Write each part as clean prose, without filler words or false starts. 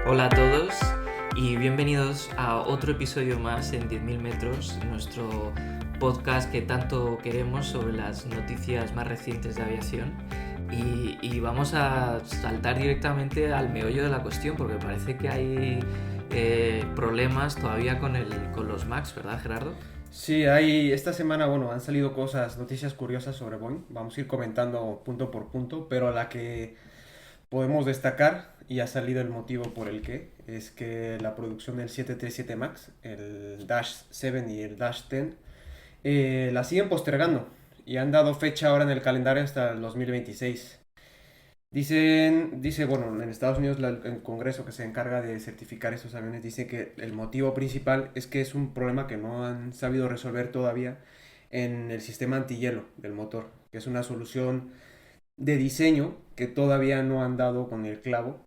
Hola a todos y bienvenidos a otro episodio más en 10.000 metros, nuestro podcast que tanto queremos sobre las noticias más recientes de aviación. Y vamos a saltar directamente al meollo de la cuestión porque parece que hay problemas todavía con los MAX, ¿verdad, Gerardo? Sí, esta semana, han salido noticias curiosas sobre Boeing. Vamos a ir comentando punto por punto, pero la que podemos destacar, y ha salido el motivo por el que, es que la producción del 737 MAX, el Dash 7 y el Dash 10, la siguen postergando y han dado fecha ahora en el calendario hasta el 2026. En Estados Unidos el Congreso que se encarga de certificar estos aviones dice que el motivo principal es que es un problema que no han sabido resolver todavía en el sistema antihielo del motor, que es una solución de diseño que todavía no han dado con el clavo.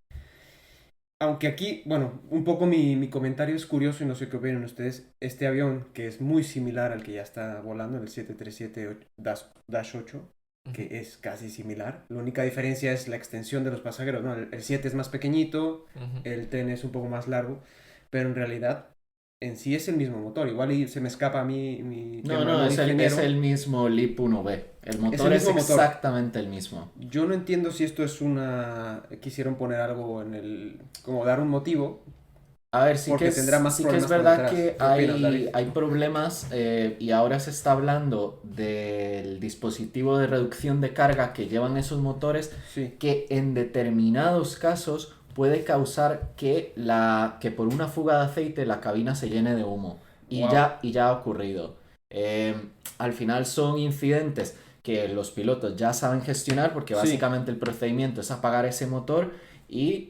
Aunque aquí, un poco mi comentario es curioso y no sé qué opinan ustedes. Este avión, que es muy similar al que ya está volando, el 737-8, Ujú. que es casi similar. La única diferencia es la extensión de los pasajeros, ¿no? El 7 es más pequeñito, Ujú. el 10 es un poco más largo, pero en realidad en sí es el mismo motor. Igual y se me escapa a mí mi No, tema no, no de es ingeniero. el mismo LEAP 1B. El Es el motor es mismo motor. exactamente el mismo. Yo no entiendo si esto es una... Quisieron poner algo en el... como dar un motivo, A ver, porque tendrá más sí que es problemas por verdad detrás. que ¿Qué opinas, David? hay problemas y ahora se está hablando del dispositivo de reducción de carga que llevan esos motores Sí, que en determinados casos puede causar que por una fuga de aceite la cabina se llene de humo. wow. Y ya ha ocurrido. Eh, Al final son incidentes que los pilotos ya saben gestionar porque Sí, básicamente el procedimiento es apagar ese motor y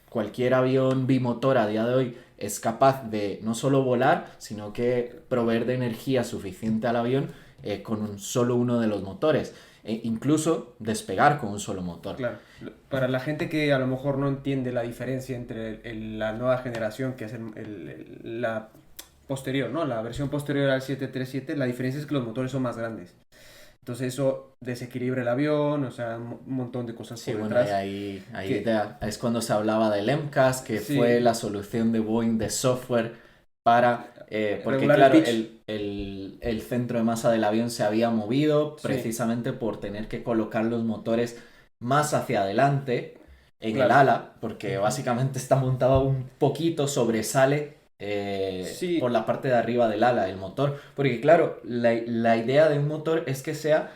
cualquier avión bimotor a día de hoy es capaz de no solo volar, sino que proveer de energía suficiente al avión con solo uno de los motores. E incluso despegar con un solo motor. claro. Para la gente que a lo mejor no entiende la diferencia entre la nueva generación, que es la posterior, ¿no? La versión posterior al 737, la diferencia es que los motores son más grandes. Entonces eso desequilibra el avión, o sea, un montón de cosas Sí, por bueno, y detrás. ahí Que es cuando se hablaba del MCAS, que fue sí, la solución de Boeing de software para... porque regular el claro, pitch. el centro de masa del avión se había movido Sí, precisamente por tener que colocar los motores más hacia adelante en el claro. ala, porque Ujú. básicamente está montado un poquito, sobresale por Sí, la parte de arriba del ala, el motor. Porque claro, la idea de un motor es que sea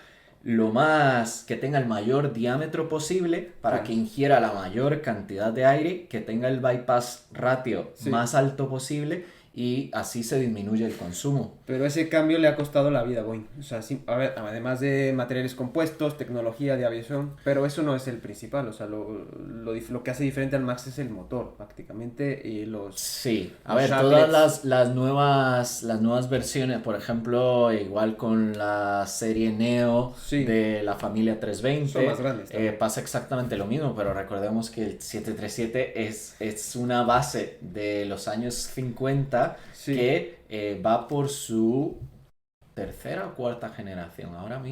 que tenga el mayor diámetro posible para que claro. ingiera la mayor cantidad de aire, que tenga el bypass ratio Sí. más alto posible y así se disminuye el consumo. Pero ese cambio le ha costado la vida a Boeing. O sea, sí, a ver, además de materiales compuestos, tecnología de aviación, pero eso no es el principal. O sea, lo que hace diferente al Max es el motor, prácticamente, y Sí, a los ver, todas shaplets. las nuevas versiones, por ejemplo, igual con la serie Neo Sí, de la familia son más 320, grandes también. pasa exactamente lo mismo, pero recordemos que el 737 es una base de los años 50 Sí, que va por su tercera o cuarta generación, ahora no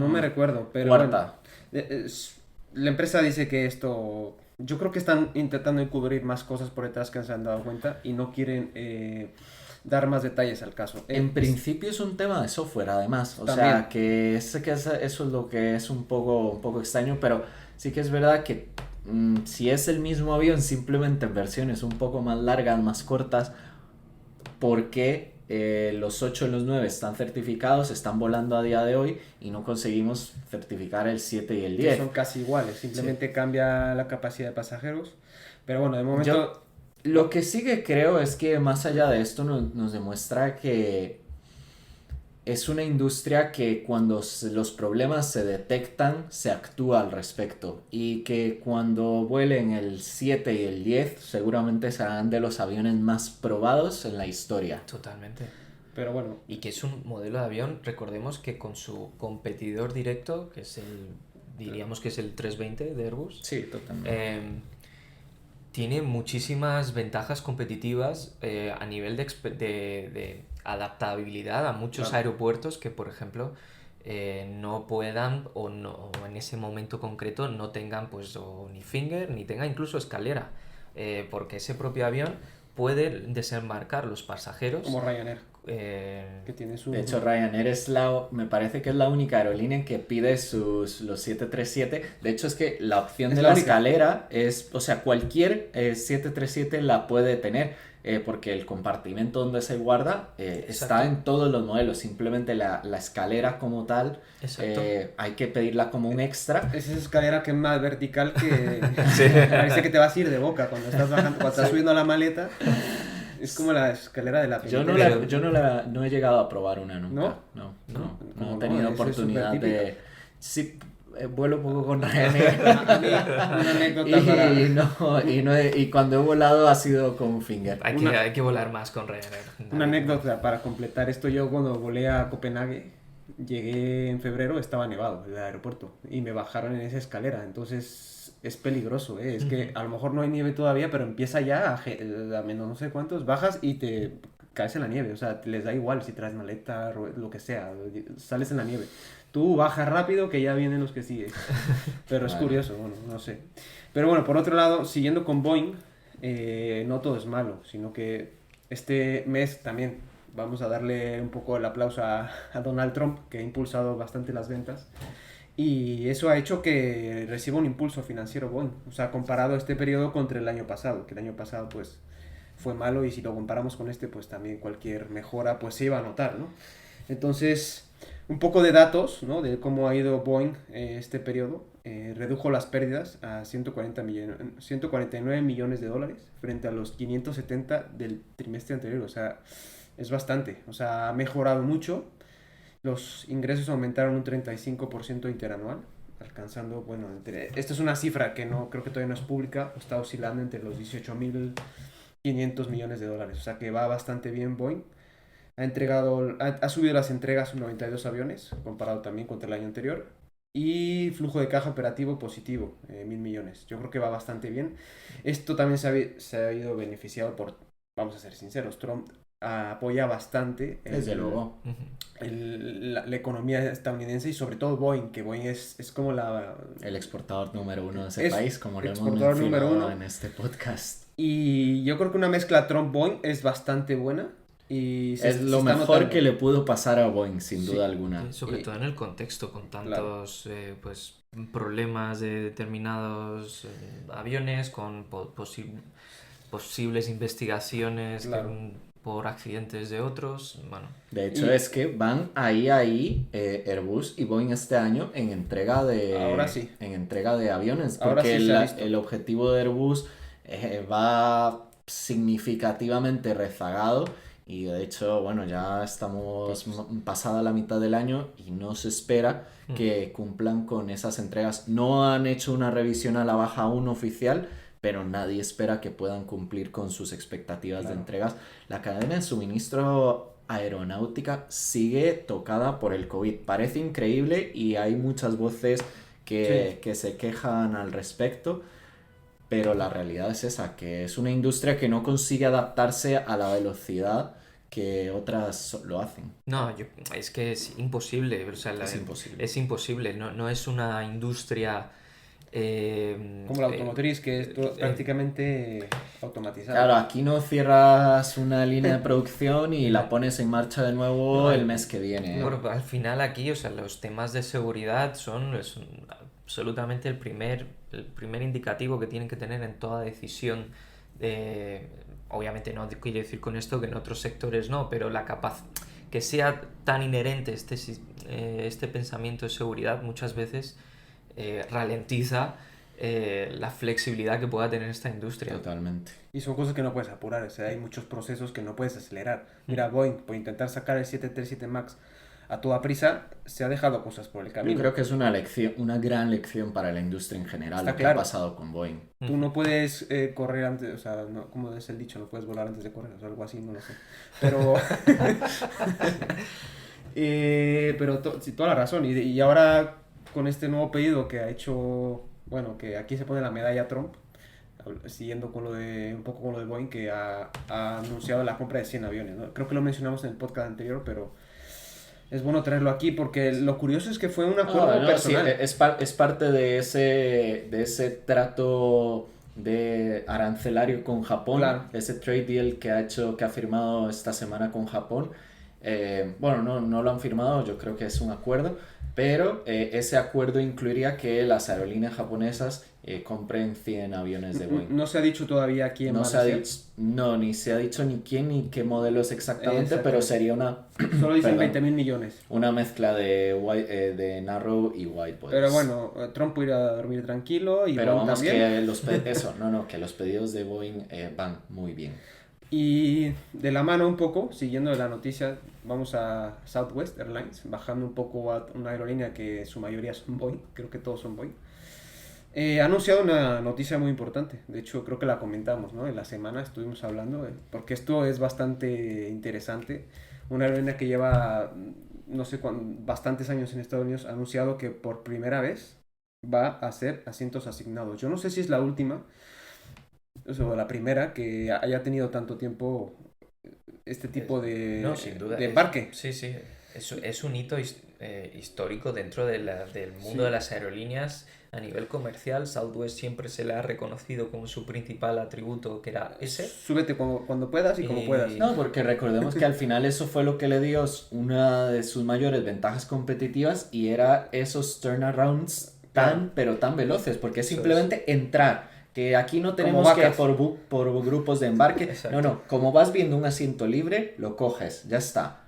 me mismo recuerdo, pero bueno. cuarta. La empresa dice que esto... Yo creo que están intentando encubrir más cosas por detrás que se han dado cuenta y no quieren dar más detalles al caso. En principio es un tema de software, además. O sea, También. eso es lo que es un poco extraño, pero sí que es verdad que si es el mismo avión, simplemente en versiones un poco más largas, más cortas, ¿por qué los 8 y los 9 están certificados, están volando a día de hoy y no conseguimos certificar el 7 y el Que son 10? casi iguales, Sí. simplemente cambia la capacidad de pasajeros. Pero bueno, de Yo momento, lo que sí que creo es que más allá de esto nos demuestra que es una industria que cuando los problemas se detectan, se actúa al respecto. Y que cuando vuelen el 7 y el 10 seguramente serán de los aviones más probados en la historia. Totalmente. pero bueno, Y que es un modelo de avión, recordemos que con su competidor directo, que es diríamos que es el 320 de Airbus, Sí, totalmente. eh, tiene muchísimas ventajas competitivas a nivel de adaptabilidad a muchos claro, aeropuertos que, por ejemplo, no puedan o en ese momento concreto no tengan pues o ni finger ni tenga incluso escalera, porque ese propio avión puede desembarcar los pasajeros. Como Ryanair, eh, que tiene su... De hecho, Ryanair me parece que es la única aerolínea que pide los 737. De hecho, es que la opción Es de la la única. escalera es, o sea, cualquier 737 la puede tener, porque el compartimento donde se guarda está Exacto. en todos los modelos. Simplemente la escalera como tal, Exacto. hay que pedirla como un extra. Es esa escalera que es más vertical que Sí. parece que te vas a ir de boca cuando estás bajando, cuando estás subiendo la maleta. Es como la escalera de la Yo penitencia. no he llegado a probar una nunca. ¿No? No ¿Cómo he no? tenido Eso es oportunidad supertípica. de... Sí, vuelo poco con Ryanair. A mí, una anécdota para... Y cuando he volado ha sido con Finger. Hay que volar más con Ryanair. Una anécdota para completar esto. Yo cuando volé a Copenhague, llegué en febrero, estaba nevado el aeropuerto y me bajaron en esa escalera. Entonces es peligroso, ¿eh? Es que a lo mejor no hay nieve todavía, pero empieza ya a menos no sé cuántos, bajas y te caes en la nieve. O sea, les da igual si traes maleta, lo que sea, sales en la nieve. Tú bajas rápido que ya vienen los que siguen. Pero es Vale. curioso, bueno, no sé. Pero bueno, por otro lado, siguiendo con Boeing, no todo es malo, sino que este mes también vamos a darle un poco el aplauso a Donald Trump, que ha impulsado bastante las ventas. Y eso ha hecho que reciba un impulso financiero Boeing. O sea, comparado este periodo contra el año pasado, que el año pasado pues fue malo y si lo comparamos con este pues también cualquier mejora pues se iba a notar, ¿no? Entonces, un poco de datos, ¿no? De cómo ha ido Boeing este periodo. Redujo las pérdidas a 149 millones de dólares frente a los 570 del trimestre anterior. O sea, es bastante. O sea, ha mejorado mucho. Los ingresos aumentaron un 35% interanual, alcanzando, bueno, esta es una cifra que no creo que todavía no es pública, está oscilando entre los 18.500 millones de dólares, o sea que va bastante bien Boeing. Ha subido las entregas a 92 aviones, comparado también contra el año anterior. Y flujo de caja operativo positivo, 1.000 millones. Yo creo que va bastante bien. Esto también se ha ido beneficiado por, vamos a ser sinceros, Trump apoya bastante Desde luego. la economía estadounidense y sobre todo Boeing, que Boeing es como El exportador número 1 de ese Es país, como lo hemos exportador número mencionado 1. en este podcast. Y yo creo que una mezcla Trump-Boeing es bastante buena. Y Es lo está mejor notando. que le pudo pasar a Boeing, sin Sí. duda alguna. Sobre Y- todo en el contexto, con tantos pues, problemas de determinados aviones, con posibles investigaciones Claro. por accidentes de otros. Bueno, De hecho, Y- es que van ahí Airbus y Boeing este año en entrega Ahora sí. en entrega de aviones, Ahora porque sí se ha visto. el objetivo de Airbus va significativamente rezagado y de hecho, bueno, ya estamos pasada la mitad del año y no se espera que cumplan con esas entregas. No han hecho una revisión a la baja aún oficial, pero nadie espera que puedan cumplir con sus expectativas de Claro. entregas. La cadena de suministro aeronáutica sigue tocada por el COVID. Parece increíble y hay muchas voces que se quejan al respecto, pero la realidad es esa, que es una industria que no consigue adaptarse a la velocidad que otras lo hacen. no, es que es imposible. O sea, Es imposible. es imposible. No es una industria. Como la automotriz, que es prácticamente automatizada. Claro, aquí no cierras una línea de producción y la pones en marcha de nuevo No, el mes que viene. Bueno, al final aquí, o sea, los temas de seguridad son absolutamente el primer indicativo que tienen que tener en toda decisión. Obviamente no quiero decir con esto que en otros sectores no, pero que sea tan inherente este pensamiento de seguridad muchas veces ralentiza la flexibilidad que pueda tener esta industria. Totalmente. Y son cosas que no puedes apurar, o sea, hay muchos procesos que no puedes acelerar. Mira, Boeing, por intentar sacar el 737 MAX a toda prisa, se ha dejado cosas por el camino. Yo creo que es una lección, una gran lección para la industria en general, Está lo que claro. ha pasado con Boeing. Tú no puedes correr antes, o sea, no, como es el dicho, no puedes volar antes de correr, o sea, algo así, no lo sé. Pero, sí, toda la razón. Y ahora con este nuevo pedido que ha hecho, bueno, que aquí se pone la medalla Trump, siguiendo con un poco con lo de Boeing, que ha anunciado la compra de 100 aviones, ¿no? Creo que lo mencionamos en el podcast anterior, pero es bueno traerlo aquí porque lo curioso es que fue un No, acuerdo no, sí, personal. es parte de ese trato de arancelario con Japón, Claro. ese trade deal que ha firmado esta semana con Japón. Bueno, no lo han firmado, yo creo que es un acuerdo, pero ese acuerdo incluiría que las aerolíneas japonesas compren 100 aviones de Boeing. No se ha dicho todavía quién No van se a ha ser. dicho, no, ni se ha dicho ni quién ni qué modelos exactamente, pero Exactamente. sería una, Solo dicen perdón, 20.000 millones. una mezcla de narrow y wide Pero bodies. bueno, Trump puede ir a dormir tranquilo y Pero Boeing vamos también. que que los pedidos de Boeing van muy bien. Y de la mano un poco, siguiendo la noticia, vamos a Southwest Airlines, bajando un poco a una aerolínea que su mayoría son Boeing, creo que todos son Boeing. Ha anunciado una noticia muy importante, de hecho creo que la comentamos, ¿no? En la semana estuvimos hablando, porque esto es bastante interesante. Una aerolínea que lleva, no sé, bastantes años en Estados Unidos ha anunciado que por primera vez va a hacer asientos asignados. Yo no sé si es la última, o sea, la primera que haya tenido tanto tiempo este tipo No, sin duda. de embarque. Sí, sí. Es un hito histórico dentro del mundo de Sí. las aerolíneas. A nivel comercial, Southwest siempre se le ha reconocido como su principal atributo, que era ese. Súbete cuando puedas y como puedas. No, porque recordemos que al final eso fue lo que le dio una de sus mayores ventajas competitivas y era esos turnarounds Claro. pero tan veloces, porque es Eso simplemente entrar. Que aquí no Como tenemos que vacas. por grupos de embarque. Exacto. No, como vas viendo un asiento libre, lo coges, ya está.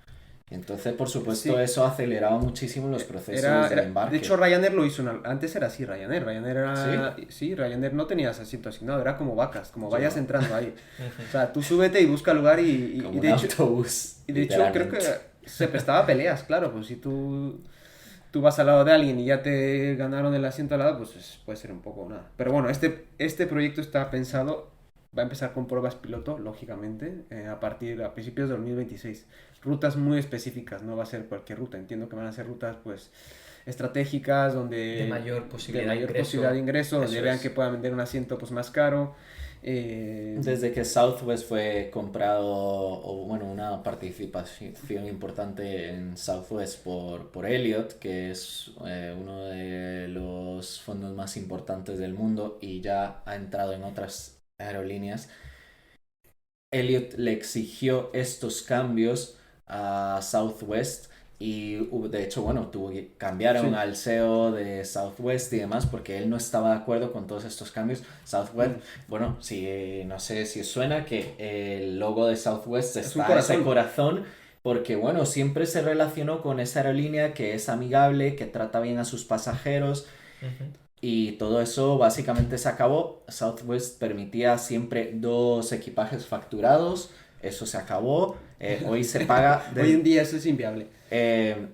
Entonces, por supuesto, Sí. eso aceleraba muchísimo los procesos de De embarque. hecho, Ryanair lo hizo. Antes era así, Ryanair. Ryanair ¿Sí? era. Sí, Ryanair no tenías asiento asignado, era como vacas, como vayas Yo- entrando ahí. O sea, tú súbete y busca lugar Como y un de hecho. autobús, Y de hecho, creo que literalmente. se prestaba a peleas, claro. Pues si tú vas al lado de alguien y ya te ganaron el asiento al lado, pues puede ser un poco nada. Pero bueno, este proyecto está pensado, va a empezar con pruebas piloto, lógicamente, a principios de 2026. Rutas muy específicas, no va a ser cualquier ruta. Entiendo que van a ser rutas, pues, estratégicas, De mayor de posibilidad de mayor ingreso. posibilidad de ingreso, donde Eso vean es. que puedan vender un asiento, pues, más caro. Eh, Desde que Southwest fue comprado, o bueno, una participación importante en Southwest por Elliott, que es uno de los fondos más importantes del mundo y ya ha entrado en otras aerolíneas, Elliott le exigió estos cambios a Southwest y de hecho, bueno, cambiaron sí. al CEO de Southwest y demás porque él no estaba de acuerdo con todos estos cambios. Southwest, bueno, si, no sé si os suena que el logo de Southwest Es un está ese corazón. corazón porque, bueno, siempre se relacionó con esa aerolínea que es amigable, que trata bien a sus pasajeros. Ujú. Y todo eso básicamente se acabó. Southwest permitía siempre 2 equipajes facturados. Eso se acabó. Hoy se paga Hoy en día eso es inviable.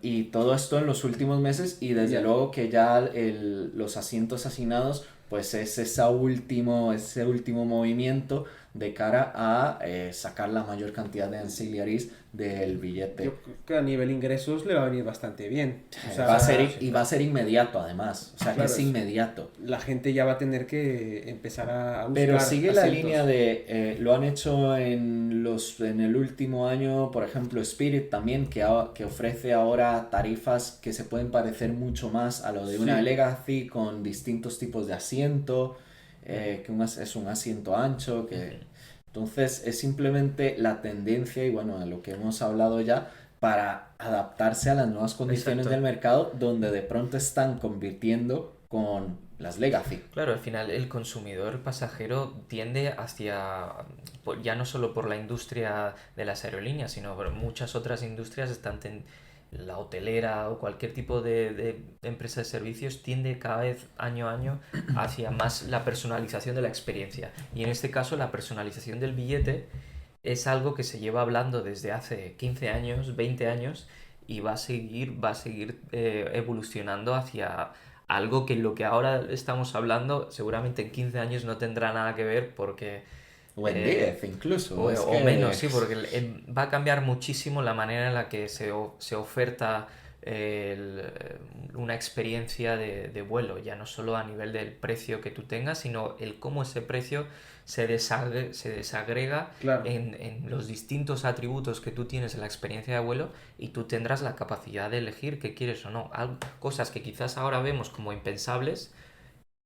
y todo esto en los últimos meses. Y desde Ya. luego que ya los asientos asignados, pues es ese último movimiento de cara a sacar la mayor cantidad de ancillaries del billete. Yo creo que a nivel ingresos le va a venir bastante bien. O sea, Va a ser, sí, y va a ser inmediato además. O sea, que claro, es inmediato. la gente ya va a tener que empezar a buscar Pero sigue la asientos. línea de, lo han hecho en el último año, por ejemplo, Spirit también, que ofrece ahora tarifas que se pueden parecer mucho más a lo de una Sí. Legacy con distintos tipos de asiento, es un asiento ancho, entonces es simplemente la tendencia y bueno, de lo que hemos hablado ya para adaptarse a las nuevas condiciones Exacto. del mercado donde de pronto están convirtiendo con las Legacy. Claro, al final el consumidor pasajero tiende hacia, ya no solo por la industria de las aerolíneas, sino por muchas otras industrias, la hotelera o cualquier tipo de empresa de servicios tiende cada vez año a año hacia más la personalización de la experiencia. Y en este caso la personalización del billete es algo que se lleva hablando desde hace 15 años, 20 años y va a seguir evolucionando hacia algo que lo que ahora estamos hablando seguramente en 15 años no tendrá nada que ver porque O en eh, 10 incluso. o, Es o que menos, sí, porque va a cambiar muchísimo la manera en la que se oferta una experiencia de vuelo, ya no solo a nivel del precio que tú tengas, sino el cómo ese precio se desagrega Claro. en los distintos atributos que tú tienes en la experiencia de vuelo, y tú tendrás la capacidad de elegir qué quieres o no. Cosas que quizás ahora vemos como impensables,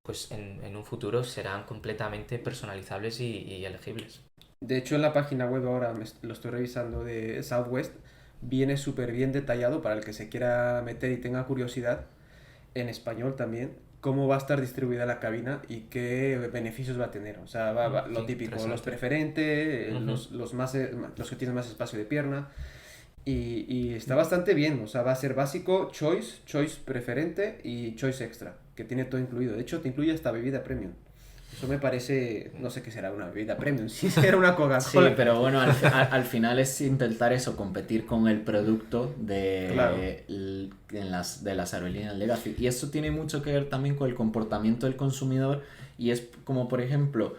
pues en un futuro serán completamente personalizables y elegibles. De hecho, en la página web ahora lo estoy revisando de Southwest, viene súper bien detallado para el que se quiera meter y tenga curiosidad, en español también, cómo va a estar distribuida la cabina y qué beneficios va a tener. O sea, Sí, lo típico, los interesante. preferentes, Ujú. los que tienen más espacio de pierna. Y está bastante bien, o sea, va a ser básico, choice preferente y choice extra, que tiene todo incluido. De hecho, te incluye hasta bebida premium. Eso me parece, no sé qué será una bebida premium, si será una Sí, Coca-Cola. pero bueno, al final es intentar eso, competir con el producto Claro, de las aerolíneas Legacy. Y esto tiene mucho que ver también con el comportamiento del consumidor. Y es como, por ejemplo,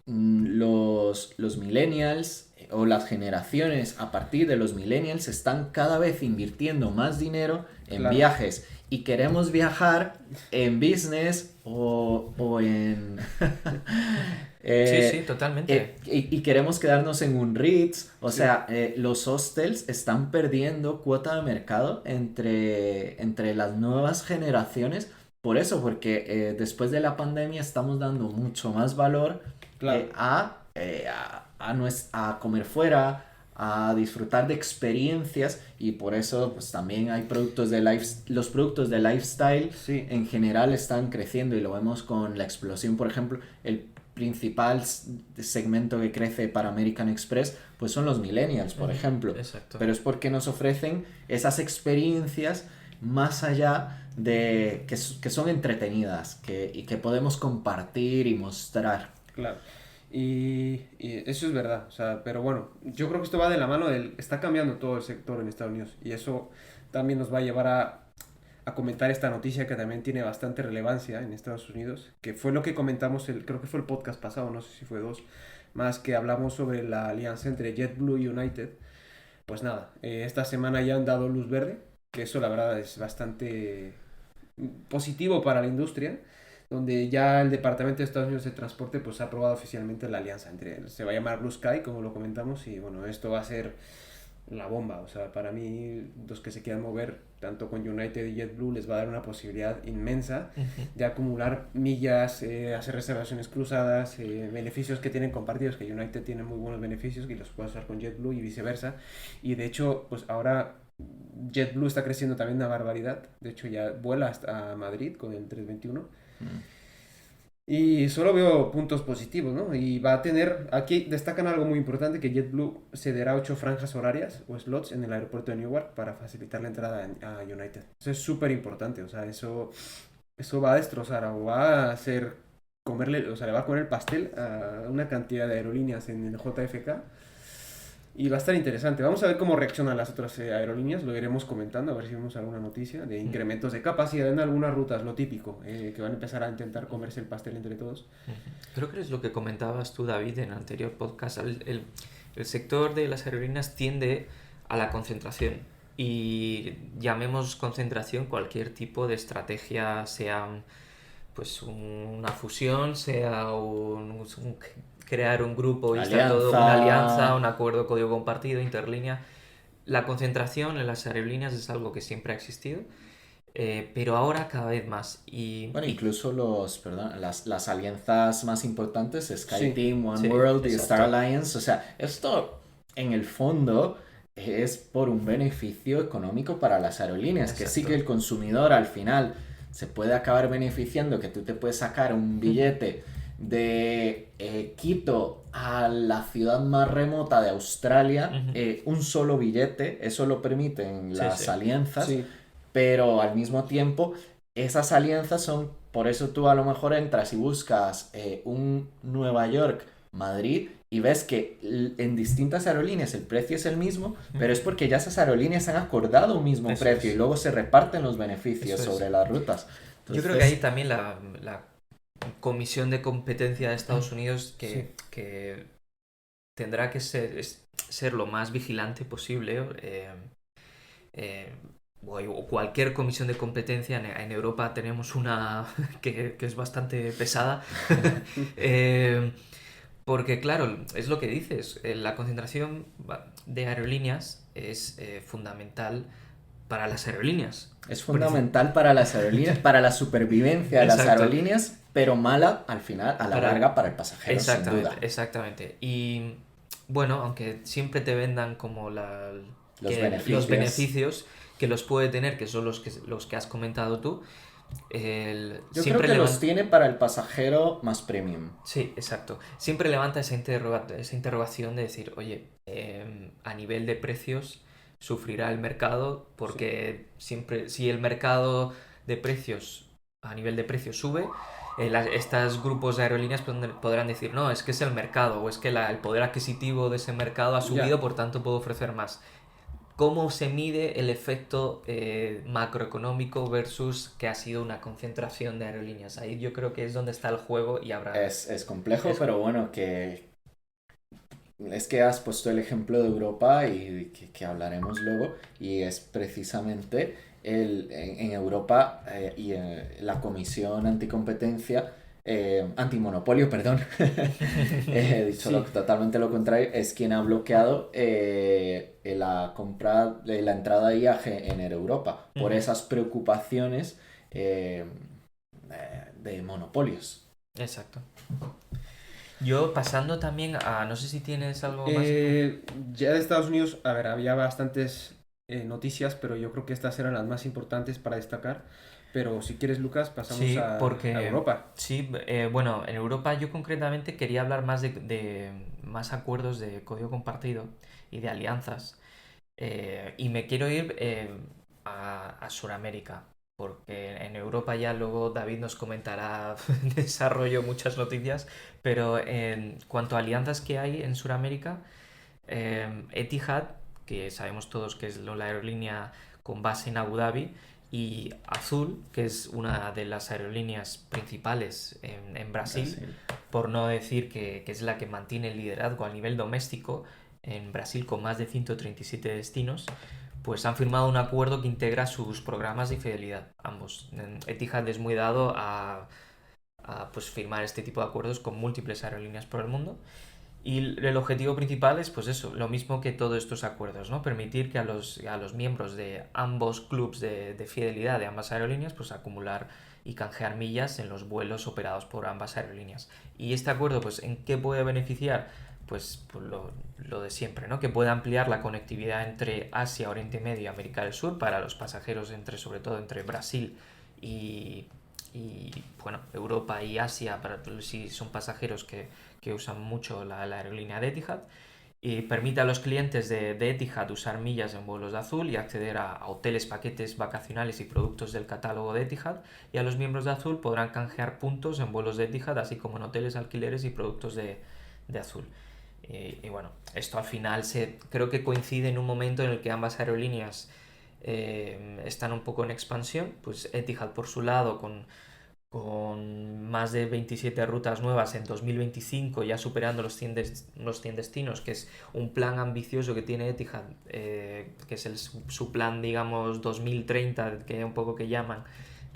los millennials o las generaciones a partir de los millennials están cada vez invirtiendo más dinero en claro. viajes. Y queremos viajar en business o en... Sí, sí, eh, totalmente. y queremos quedarnos en un Ritz. O Sí, sea, los hostels están perdiendo cuota de mercado entre las nuevas generaciones. Por eso, porque después de la pandemia estamos dando mucho más valor claro. a comer fuera, a disfrutar de experiencias, y por eso pues también hay los productos de lifestyle Sí, en general están creciendo, y lo vemos con la explosión. Por ejemplo, el principal segmento que crece para American Express pues son los millennials, por Ujú, ejemplo, exacto. pero es porque nos ofrecen esas experiencias más allá de que son entretenidas, y que podemos compartir y mostrar. claro. Y eso es verdad, o sea, pero bueno, yo creo que esto va de la mano está cambiando todo el sector en Estados Unidos y eso también nos va a llevar a comentar esta noticia que también tiene bastante relevancia en Estados Unidos, que fue lo que comentamos, creo que fue el podcast pasado, no sé si fue dos, más que hablamos sobre la alianza entre JetBlue y United. Pues nada, esta semana ya han dado luz verde, que eso la verdad es bastante positivo para la industria, donde ya el Departamento de Estados Unidos de Transporte pues ha aprobado oficialmente la alianza se va a llamar Blue Sky, como lo comentamos, y bueno, esto va a ser la bomba, o sea, para mí los que se quieran mover tanto con United y JetBlue les va a dar una posibilidad inmensa Ujú. de acumular millas, hacer reservaciones cruzadas, beneficios que tienen compartidos, que United tiene muy buenos beneficios y los puede usar con JetBlue y viceversa. Y de hecho, pues ahora JetBlue está creciendo también una barbaridad. De hecho, ya vuela hasta Madrid con el 321. Mm. Y solo veo puntos positivos, ¿no? Y va a tener, aquí destacan algo muy importante, que JetBlue cederá 8 franjas horarias o slots en el aeropuerto de Newark para facilitar la entrada a United. Eso es súper importante, o sea, eso va a destrozar o va a hacer comerle, o sea, le va a comer el pastel a una cantidad de aerolíneas en el JFK. Y va a estar interesante. Vamos a ver cómo reaccionan las otras aerolíneas. Lo iremos comentando, a ver si vemos alguna noticia de Ujú. incrementos de capacidad en algunas rutas, lo típico, que van a empezar a intentar comerse el pastel entre todos. Creo que es lo que comentabas tú, David, en el anterior podcast. El sector de las aerolíneas tiende a la concentración. Y llamemos concentración cualquier tipo de estrategia, sea pues una fusión, sea crear un grupo y está todo, Alianza. una alianza, un acuerdo de código compartido, interlínea. La concentración en las aerolíneas es algo que siempre ha existido, pero ahora cada vez más. Bueno, incluso las alianzas más importantes, Sí, SkyTeam, One Sí, World y Star exacto. Alliance. O sea, esto en el fondo es por un beneficio económico para las aerolíneas, que sí Exacto. que el consumidor al final se puede acabar beneficiando, que tú te puedes sacar un billete de Quito a la ciudad más remota de Australia, Ujú. un solo billete. Eso lo permiten Sí, las sí. alianzas, sí, pero al mismo tiempo esas alianzas son, por eso tú a lo mejor entras y buscas un Nueva York, Madrid, y ves que en distintas aerolíneas el precio es el mismo, pero es porque ya esas aerolíneas han acordado un mismo Eso precio y es. luego se reparten los beneficios Eso es. sobre las rutas. Yo creo que ahí Entonces, también la Comisión de Competencia de Estados Unidos sí, que tendrá que ser lo más vigilante posible, eh, o cualquier comisión de competencia, en Europa tenemos una que es bastante pesada, porque claro, es lo que dices, la concentración de aerolíneas es fundamental para las aerolíneas. Es fundamental para las aerolíneas, para la supervivencia de las Exacto. aerolíneas, pero mala al final, a la larga, para el pasajero, sin Exactamente, duda. exactamente. Y bueno, aunque siempre te vendan como Los beneficios. los beneficios que los puede tener, que son los que has comentado tú, Yo siempre creo que los tiene para el pasajero más premium. Sí, exacto. Siempre levanta esa interrogación de decir, oye, a nivel de precios sufrirá el mercado porque siempre, si el mercado de precios, a nivel de precios sube, estos grupos de aerolíneas podrán decir, no, es que es el mercado o es que el poder adquisitivo de ese mercado ha subido, por tanto puedo ofrecer más. ¿Cómo se mide el efecto macroeconómico versus que ha sido una concentración de aerolíneas? Ahí yo creo que es donde está el juego y habrá... Es complejo, pero bueno, es que has puesto el ejemplo de Europa y que hablaremos luego, y es precisamente en Europa la Comisión Anticompetencia, Antimonopolio, perdón, he dicho totalmente lo contrario, es quien ha bloqueado la compra, la entrada de IAG en Europa por esas preocupaciones de monopolios. Exacto. Yo pasando también a... No sé si tienes algo más. Ya de Estados Unidos, a ver, había bastantes noticias, pero yo creo que estas eran las más importantes para destacar. Pero si quieres, Lucas, pasamos a Europa. Sí, bueno, en Europa yo concretamente quería hablar más de más acuerdos de código compartido y de alianzas. Y me quiero ir a Sudamérica, porque en Europa ya luego David nos comentará en desarrollo muchas noticias, pero en cuanto a alianzas que hay en Sudamérica, Etihad, que sabemos todos que es la aerolínea con base en Abu Dhabi, y Azul, que es una de las aerolíneas principales en Brasil, por no decir que es la que mantiene el liderazgo a nivel doméstico en Brasil con más de 137 destinos, pues han firmado un acuerdo que integra sus programas de fidelidad, ambos. Etihad es muy dado a pues firmar este tipo de acuerdos con múltiples aerolíneas por el mundo. Y el objetivo principal es, pues eso, lo mismo que todos estos acuerdos, ¿no? Permitir que a los miembros de ambos clubs de fidelidad de ambas aerolíneas, pues acumular y canjear millas en los vuelos operados por ambas aerolíneas. Y este acuerdo, pues, ¿en qué puede beneficiar? Pues lo de siempre, ¿no? Que pueda ampliar la conectividad entre Asia, Oriente Medio y América del Sur para los pasajeros sobre todo entre Brasil y bueno, Europa y Asia, para si son pasajeros que usan mucho la aerolínea de Etihad, y permite a los clientes de Etihad usar millas en vuelos de Azul y acceder a hoteles, paquetes vacacionales y productos del catálogo de Etihad, y a los miembros de Azul podrán canjear puntos en vuelos de Etihad, así como en hoteles, alquileres y productos de Azul. Y bueno, esto al final creo que coincide en un momento en el que ambas aerolíneas están un poco en expansión, pues Etihad por su lado con más de 27 rutas nuevas en 2025, ya superando los 100 destinos, que es un plan ambicioso que tiene Etihad, que es su plan, digamos, 2030, que un poco que llaman,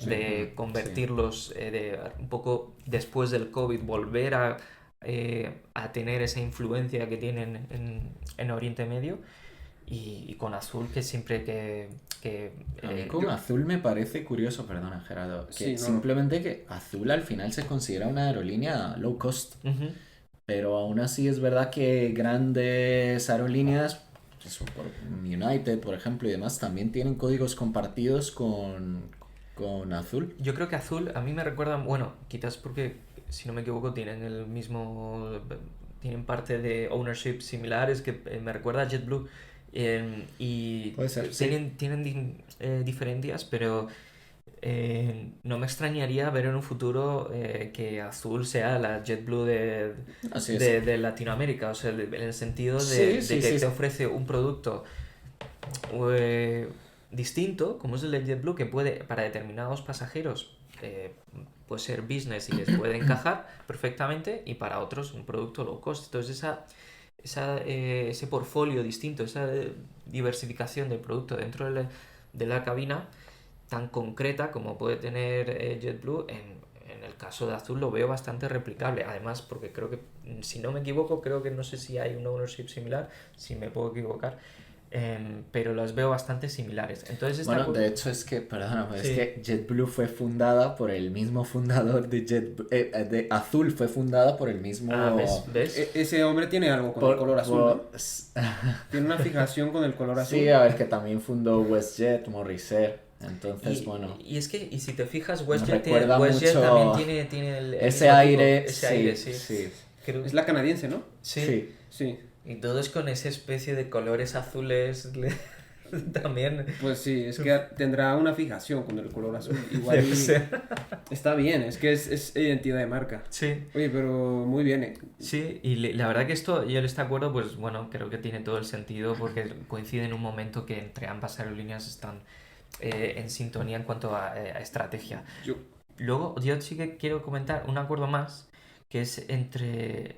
de convertirlos, un poco después del COVID, volver a tener esa influencia que tienen en Oriente Medio. Y con Azul, que siempre a mí con Azul me parece curioso, perdona Gerardo, que simplemente que Azul al final se considera una aerolínea low cost, pero aún así es verdad que grandes aerolíneas, eso, por United por ejemplo y demás, también tienen códigos compartidos con Azul. Yo creo que Azul a mí me recuerda, bueno, quizás porque si no me equivoco tienen tienen parte de ownership similares, que me recuerda a JetBlue. Y puede ser, tienen diferencias, pero no me extrañaría ver en un futuro que Azul sea la JetBlue de Latinoamérica, o sea, en el sentido de que te ofrece un producto distinto, como es el de JetBlue, que puede, para determinados pasajeros, puede ser business y les puede encajar perfectamente, y para otros un producto low cost. Entonces ese portfolio distinto, esa diversificación del producto dentro de la cabina tan concreta como puede tener JetBlue. En el caso de Azul lo veo bastante replicable, además porque creo que, si no me equivoco, creo que no sé si hay un ownership similar, si me puedo equivocar, pero las veo bastante similares. Entonces Bueno, de hecho es que, perdóname, es Sí. que JetBlue fue fundada por el mismo fundador de de Azul, fue fundada por el mismo... ¿ves? Ese hombre tiene algo con el color azul, ¿no? Tiene una fijación con el color azul. Sí, a ver, que también fundó WestJet, Morris Air. Entonces, bueno, Y es que, y si te fijas, me WestJet recuerda mucho también tiene el ese mismo aire, tipo, ese sí, aire, sí. sí, Creo- Es la canadiense, ¿no? sí. sí. Sí. Y todo es con esa especie de colores azules también. Pues sí, es que tendrá una fijación con el color azul. Igual Debe y ser. está bien, es que es identidad de marca. Sí. Oye, pero muy bien, ¿eh? Sí, y la verdad que esto, yo en este acuerdo, pues bueno, creo que tiene todo el sentido porque coincide en un momento que entre ambas aerolíneas están en sintonía en cuanto a estrategia. Yo, Luego, yo sí que quiero comentar un acuerdo más, que es entre...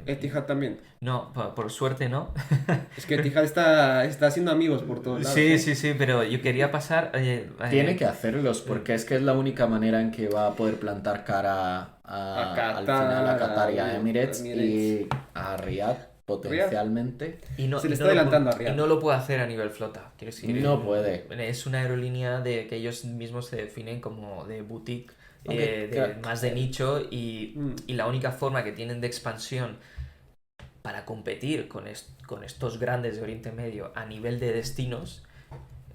Etihad también. no, por suerte no. Es que Etihad está haciendo amigos por todos lados. Sí, ¿eh? sí, sí, pero yo quería pasar... Tiene que hacerlos porque es que es la única manera en que va a poder plantar cara A al Qatar, final a Qatar y a a Emirates y Emirates. a Riyadh potencialmente. Y no, Se le y está no lo adelantando pu- a Riyadh. y no lo puede hacer a nivel flota. Quiero decir, No puede. Es una aerolínea de que ellos mismos se definen como de boutique, Aunque, más de nicho, y Mm. la única forma que tienen de expansión para competir con estos grandes de Oriente Medio a nivel de destinos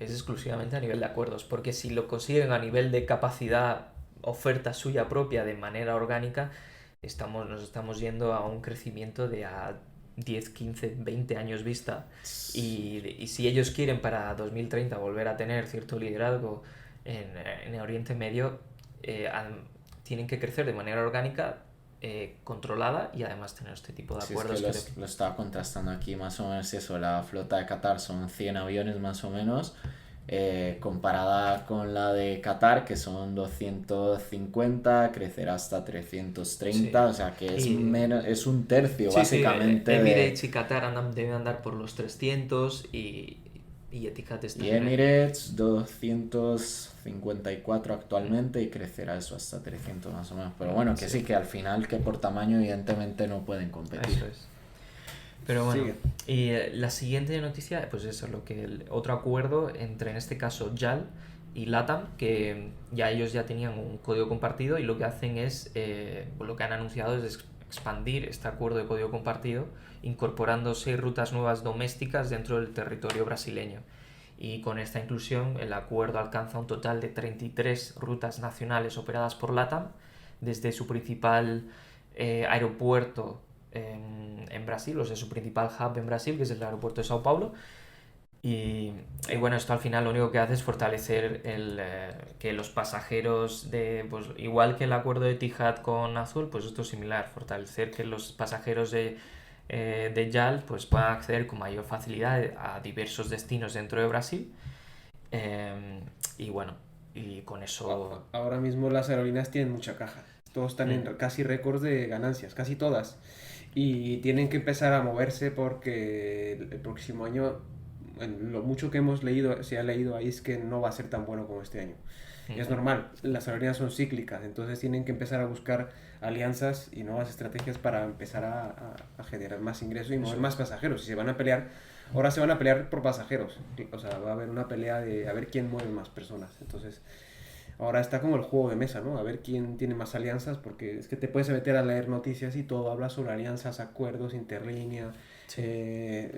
es exclusivamente a nivel de acuerdos, porque si lo consiguen a nivel de capacidad, oferta suya propia de manera orgánica, nos estamos yendo a un crecimiento de a 10, 15, 20 años vista, y si ellos quieren para 2030 volver a tener cierto liderazgo en Oriente Medio, tienen que crecer de manera orgánica, controlada, y además tener este tipo de Si es acuerdos. que lo estaba contrastando aquí, más o menos eso, la flota de Qatar son 100 aviones más o menos, comparada con la de Qatar, que son 250, crecerá hasta 330, Sí. o sea que es, Y- menos, es un tercio Sí, sí, básicamente Emirates y Qatar deben andar por los 300, y Etihad está y en el- Emirates 254 actualmente y crecerá eso hasta 300 más o menos. Pero bueno, que sí, que al final que por tamaño evidentemente no pueden competir. Eso es. Pero bueno, Sigue. y la siguiente noticia, pues eso, otro acuerdo entre, en este caso, JAL y LATAM, que ellos ya tenían un código compartido, y lo que hacen es, lo que han anunciado es expandir este acuerdo de código compartido, incorporando 6 rutas nuevas domésticas dentro del territorio brasileño. Y con esta inclusión, el acuerdo alcanza un total de 33 rutas nacionales operadas por LATAM, desde su principal aeropuerto en Brasil, o sea, su principal hub en Brasil, que es el aeropuerto de Sao Paulo. Y bueno, esto al final lo único que hace es fortalecer que los pasajeros pues igual que el acuerdo de Etihad con Azul, pues esto es similar, fortalecer que los pasajeros de JAL pues puedan acceder con mayor facilidad a diversos destinos dentro de Brasil. Y bueno, y con eso... Ahora mismo las aerolíneas tienen mucha caja. Todos están en casi récords de ganancias, casi todas. Y tienen que empezar a moverse porque el próximo año, en lo mucho que hemos leído, se ha leído ahí, es que no va a ser tan bueno como este año. Y es normal, las aerolíneas son cíclicas, entonces tienen que empezar a buscar alianzas y nuevas estrategias para empezar a generar más ingresos y mover más pasajeros. Si se van a pelear, ahora se van a pelear por pasajeros, o sea, va a haber una pelea de a ver quién mueve más personas. Entonces, ahora está como el juego de mesa, ¿no? A ver quién tiene más alianzas, porque es que te puedes meter a leer noticias y todo habla sobre alianzas, acuerdos, interlínea. Sí.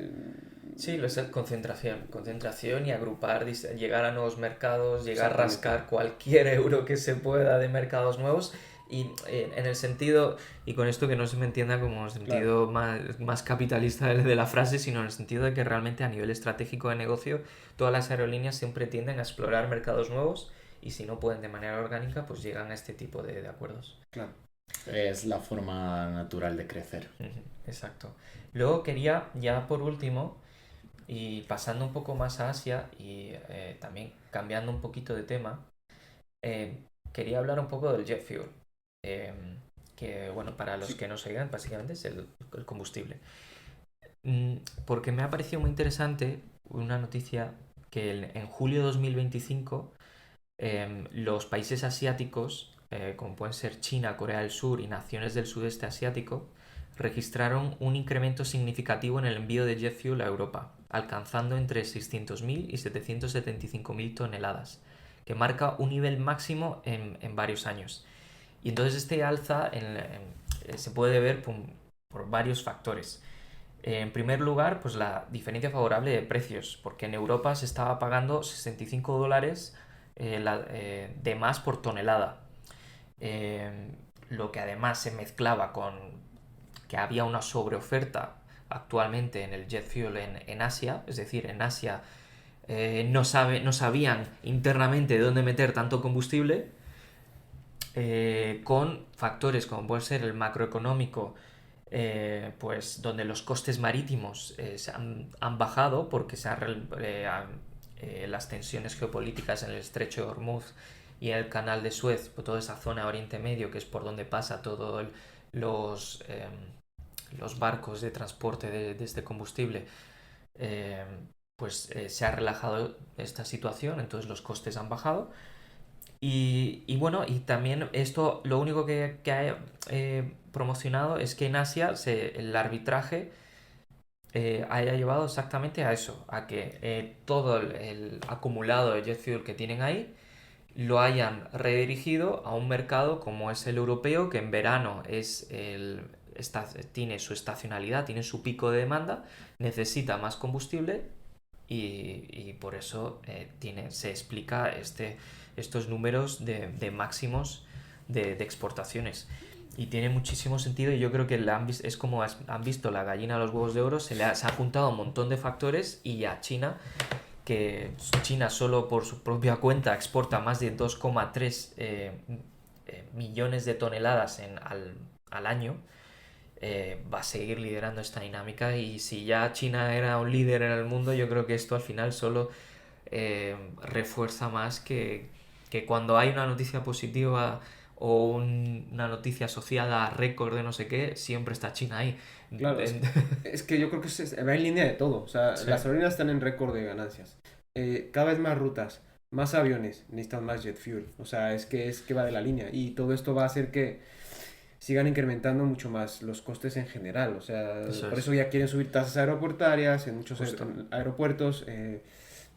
Sí, lo es concentración y agrupar, llegar a nuevos mercados, llegar a rascar cualquier euro que se pueda de mercados nuevos, y en el sentido, y con esto que no se me entienda como el sentido más capitalista de la frase, sino en el sentido de que realmente a nivel estratégico de negocio todas las aerolíneas siempre tienden a explorar mercados nuevos, y si no pueden de manera orgánica, pues llegan a este tipo de acuerdos. Claro. Es la forma natural de crecer. Exacto. Luego quería, ya por último, y pasando un poco más a Asia, y también cambiando un poquito de tema, quería hablar un poco del jet fuel, que bueno, para los que no se digan, básicamente es el combustible. Porque me ha parecido muy interesante una noticia que en julio de 2025 los países asiáticos, como pueden ser China, Corea del Sur y naciones del sudeste asiático, registraron un incremento significativo en el envío de jet fuel a Europa, alcanzando entre 600.000 y 775.000 toneladas, que marca un nivel máximo en varios años. Y entonces este alza se puede ver por varios factores. En primer lugar, pues la diferencia favorable de precios, porque en Europa se estaba pagando $65 de más por tonelada, lo que además se mezclaba con que había una sobreoferta actualmente en el jet fuel en Asia, es decir, en Asia no sabían internamente de dónde meter tanto combustible, con factores como puede ser el macroeconómico, pues donde los costes marítimos han bajado porque las tensiones geopolíticas en el estrecho de Hormuz y en el canal de Suez, por toda esa zona Oriente Medio, que es por donde pasa todos los barcos de transporte de este combustible, se ha relajado esta situación, entonces los costes han bajado. Y bueno, y también esto lo único que ha promocionado es que en Asia el arbitraje haya llevado exactamente a eso, a que todo el acumulado de jet fuel que tienen ahí lo hayan redirigido a un mercado como es el europeo, que en verano tiene su estacionalidad, tiene su pico de demanda, necesita más combustible y por eso se explica estos números de máximos de exportaciones. Y tiene muchísimo sentido y yo creo que es como han visto la gallina a los huevos de oro, se ha juntado un montón de factores y a China, que China solo por su propia cuenta exporta más de 2,3 millones de toneladas al año, va a seguir liderando esta dinámica. Y si ya China era un líder en el mundo, yo creo que esto al final solo refuerza más que cuando hay una noticia positiva o una noticia asociada a récord de no sé qué, siempre está China ahí. Claro, es que yo creo que va en línea de todo. O sea, Sí. las aerolíneas están en récord de ganancias. Cada vez más rutas, más aviones, necesitan más jet fuel. O sea, es que va de la línea. Y todo esto va a hacer que sigan incrementando mucho más los costes en general. O sea, por eso ya quieren subir tasas aeroportuarias en muchos aeropuertos.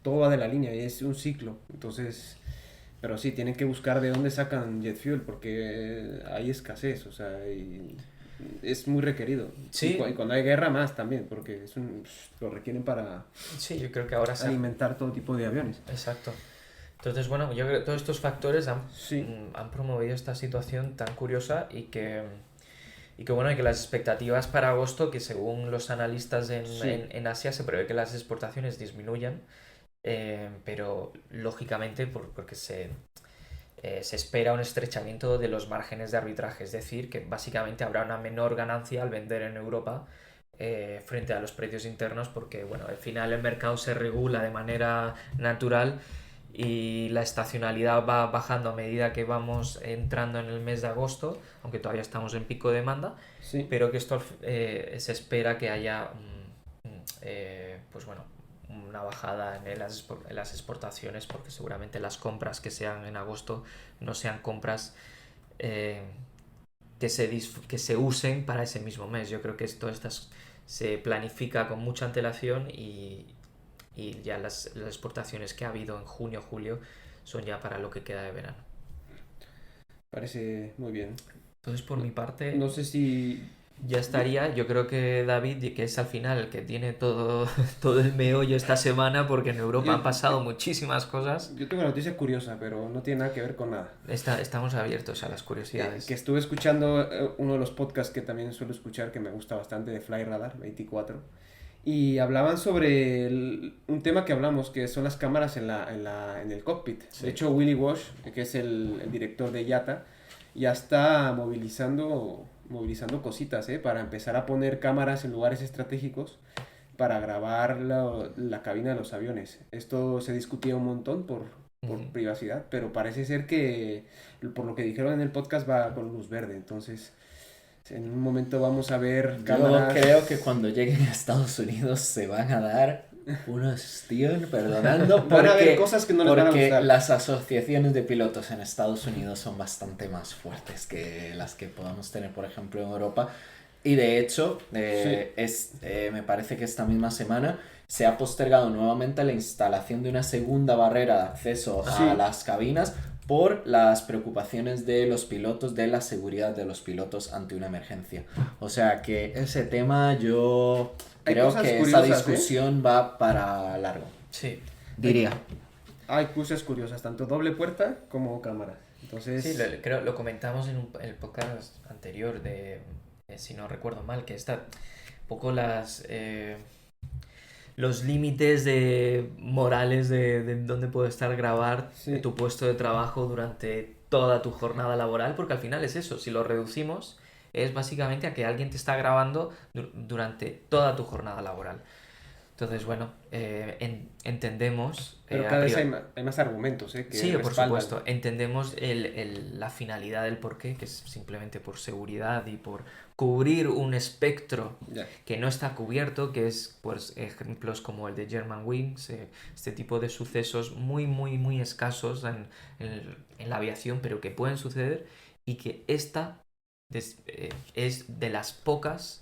Todo va de la línea y es un ciclo. Entonces, pero sí, tienen que buscar de dónde sacan jet fuel porque hay escasez. O sea, es muy requerido. Sí. Y cuando hay guerra más también, porque lo requieren para Sí, yo creo que ahora alimentar todo tipo de aviones. Exacto. Entonces, bueno, yo creo que todos estos factores han Sí. promovido esta situación tan curiosa y que bueno, y que las expectativas para agosto, que según los analistas en Asia se prevé que las exportaciones disminuyan, pero lógicamente porque se espera un estrechamiento de los márgenes de arbitraje, es decir, que básicamente habrá una menor ganancia al vender en Europa frente a los precios internos, porque bueno, al final el mercado se regula de manera natural y la estacionalidad va bajando a medida que vamos entrando en el mes de agosto, aunque todavía estamos en pico de demanda, Sí. pero que esto se espera que haya pues bueno, una bajada en las exportaciones, porque seguramente las compras que sean en agosto no sean compras que se usen para ese mismo mes. Yo creo que se planifica con mucha antelación y ya las exportaciones que ha habido en junio, julio son ya para lo que queda de verano. Parece muy bien. Entonces, por mi parte, No sé si ya estaría. Yo creo que David, que es al final el que tiene todo el meollo esta semana, porque en Europa han pasado muchísimas cosas. Yo tengo una noticia curiosa, pero no tiene nada que ver con nada. Estamos abiertos a las curiosidades. Que estuve escuchando uno de los podcasts que también suelo escuchar, que me gusta bastante, de Fly Radar 24. Y hablaban sobre un tema que hablamos, que son las cámaras en el cockpit. Sí. De hecho, Willy Walsh, que es el director de IATA, ya está movilizando cositas, para empezar a poner cámaras en lugares estratégicos para grabar la cabina de los aviones. Esto se discutía un montón por privacidad, pero parece ser que, por lo que dijeron en el podcast, va con luz verde. Entonces, en un momento vamos a ver cámaras. Yo creo que cuando lleguen a Estados Unidos se van a dar unos tíos perdonando Van a haber porque, cosas que no les van a porque gustar. las asociaciones de pilotos en Estados Unidos son bastante más fuertes que las que podamos tener, por ejemplo, en Europa. Y de hecho, me parece que esta misma semana se ha postergado nuevamente la instalación de una segunda barrera de acceso Sí. a las cabinas por las preocupaciones de los pilotos, de la seguridad de los pilotos ante una emergencia. O sea que ese tema yo Hay creo cosas que curiosas, esa discusión va para largo, Sí. diría. Hay cosas curiosas, tanto doble puerta como cámara. Entonces, Sí, creo lo comentamos en el podcast anterior de, si no recuerdo mal, que está un poco los límites morales de dónde puede estar grabar Sí. tu puesto de trabajo durante toda tu jornada laboral, porque al final es eso, si lo reducimos, es básicamente a que alguien te está grabando durante toda tu jornada laboral. Entonces, bueno, entendemos... pero a cada vez priori- hay más argumentos, que Sí, por respaldan. supuesto. Entendemos la finalidad del porqué, que es simplemente por seguridad y por cubrir un espectro Ya. que no está cubierto, que es pues ejemplos como el de Germanwings, este tipo de sucesos muy, muy, muy escasos en la aviación, pero que pueden suceder y que esta es de las pocas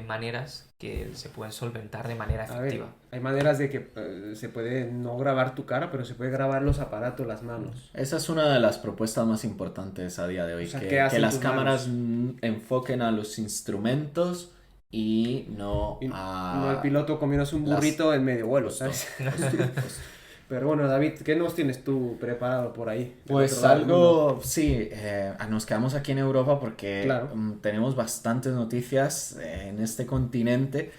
maneras que se pueden solventar de manera A ver, efectiva. hay maneras de que se puede no grabar tu cara, pero se puede grabar los aparatos, las manos. Esa es una de las propuestas más importantes a día de hoy, O sea, que, ¿qué hacen que las tus cámaras enfoquen a los instrumentos y no Y a... no el piloto comiéndose un las- burrito en medio vuelo, Justo, ¿sabes? justo. Pero bueno, David, ¿qué nos tienes tú preparado por ahí? del Pues otro lado del mundo? algo, sí, nos quedamos aquí en Europa porque Claro. tenemos bastantes noticias en este continente.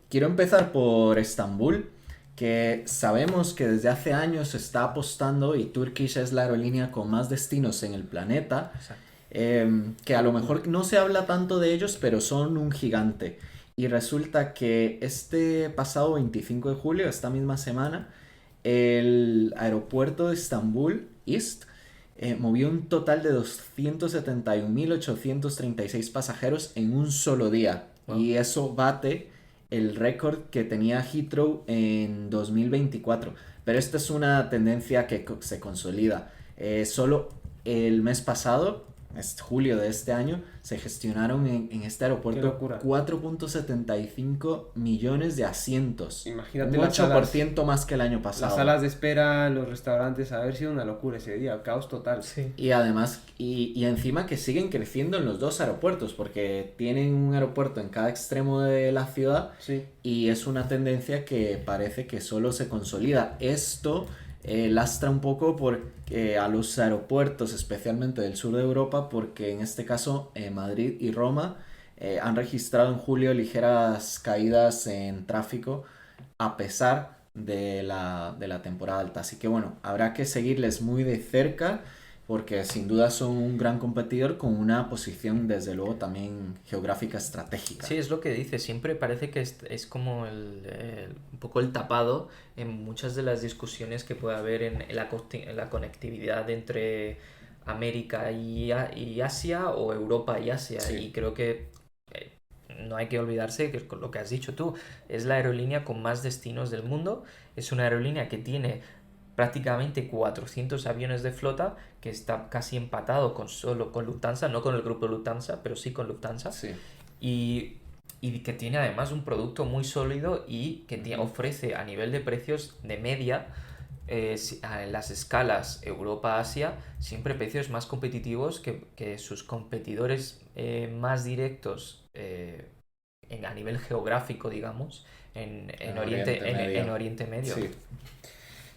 Quiero empezar por Estambul, que sabemos que desde hace años se está apostando y Turkish es la aerolínea con más destinos en el planeta, Exacto. que a lo mejor no se habla tanto de ellos, pero son un gigante. Y resulta que este pasado 25 de julio, esta misma semana, el aeropuerto de Estambul East movió un total de 271.836 pasajeros en un solo día. Wow. Y eso bate el récord que tenía Heathrow en 2024. Pero esta es una tendencia que se consolida. Solo el mes pasado, julio de este año, se gestionaron en este Qué aeropuerto locura. 4.75 millones de asientos. Imagínate Un las 8% más que el año pasado. Las salas de espera, los restaurantes, haber sido una locura ese día, caos total. Sí. Y además, y encima que siguen creciendo en los dos aeropuertos, porque tienen un aeropuerto en cada extremo de la ciudad Sí. y es una tendencia que parece que solo se consolida. Esto lastra un poco a los aeropuertos, especialmente del sur de Europa, porque en este caso Madrid y Roma han registrado en julio ligeras caídas en tráfico a pesar de la temporada alta. Así que bueno, habrá que seguirles muy de cerca porque sin duda son un gran competidor con una posición desde luego también geográfica estratégica. Sí, es lo que dice. Siempre parece que es como un poco el tapado en muchas de las discusiones que puede haber en la conectividad entre América y Asia o Europa y Asia. Sí. Y creo que no hay que olvidarse que con lo que has dicho tú, es la aerolínea con más destinos del mundo. Es una aerolínea que tiene prácticamente 400 aviones de flota, que está casi empatado solo con Lufthansa, no con el grupo Lufthansa, pero sí con Lufthansa. Sí. Y que tiene además un producto muy sólido y que ofrece a nivel de precios de media en las escalas Europa-Asia siempre precios más competitivos que sus competidores más directos a nivel geográfico, digamos, en Oriente Medio. Sí.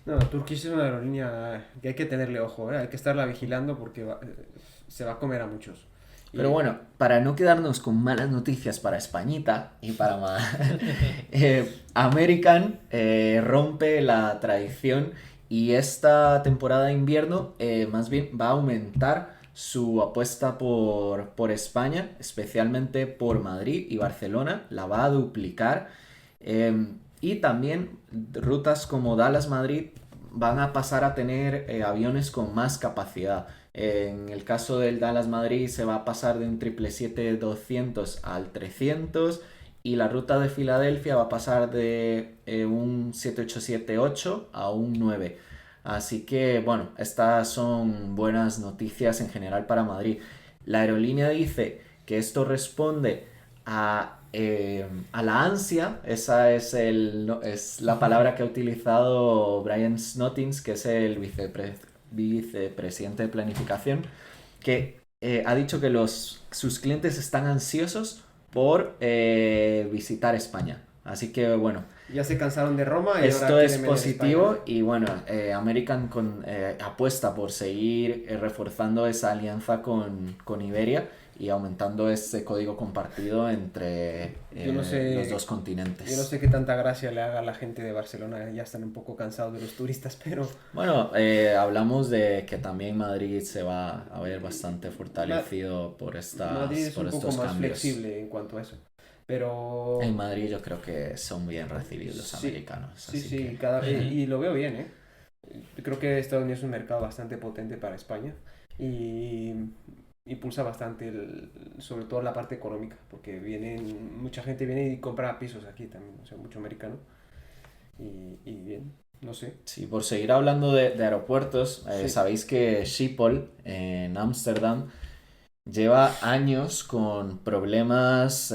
No, Turkish es una aerolínea que hay que tenerle ojo, hay que estarla vigilando porque se va a comer a muchos. Pero bueno, para no quedarnos con malas noticias para Españita y para más, American rompe la tradición y esta temporada de invierno más bien va a aumentar su apuesta por España, especialmente por Madrid y Barcelona, la va a duplicar. Y también rutas como Dallas-Madrid van a pasar a tener aviones con más capacidad. En el caso del Dallas-Madrid se va a pasar de un 777-200 al 300 y la ruta de Filadelfia va a pasar de un 7878 a un 9. Así que, bueno, estas son buenas noticias en general para Madrid. La aerolínea dice que esto responde a la ansia, esa es la palabra que ha utilizado Brian Snottins, que es el vicepresidente de planificación, que ha dicho que sus clientes están ansiosos por visitar España. Así que bueno, Ya se cansaron de Roma y esto ahora es quieren venir a positivo España. y bueno, American apuesta por seguir reforzando esa alianza con Iberia y aumentando ese código compartido entre Yo no sé, los dos continentes. yo no sé qué tanta gracia le haga a la gente de Barcelona, ya están un poco cansados de los turistas, pero Bueno, hablamos de que también Madrid se va a ver bastante fortalecido por Madrid es por un poco estos más cambios. flexible en cuanto a eso. Pero En Madrid yo creo que son bien recibidos los Sí, americanos. sí, Así sí, que... y lo veo bien, ¿eh? Yo creo que Estados Unidos es un mercado bastante potente para España y impulsa bastante, sobre todo la parte económica, porque mucha gente viene y compra pisos aquí también, o sea, mucho americano y bien, no sé. Sí, por seguir hablando de aeropuertos, Sí. sabéis que Schiphol en Ámsterdam lleva años con problemas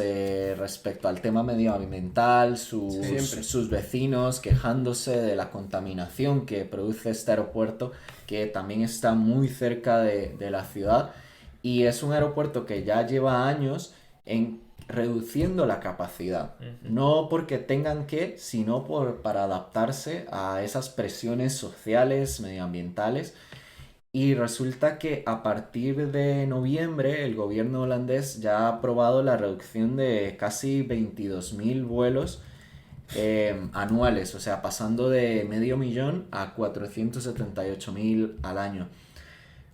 respecto al tema medioambiental, Siempre. sus vecinos quejándose de la contaminación que produce este aeropuerto, que también está muy cerca de la ciudad, y es un aeropuerto que ya lleva años en reduciendo la capacidad, no porque tengan que, sino para adaptarse a esas presiones sociales, medioambientales. Y resulta que a partir de noviembre el gobierno holandés ya ha aprobado la reducción de casi 22.000 vuelos anuales, o sea, pasando de 500.000 a 478.000 al año.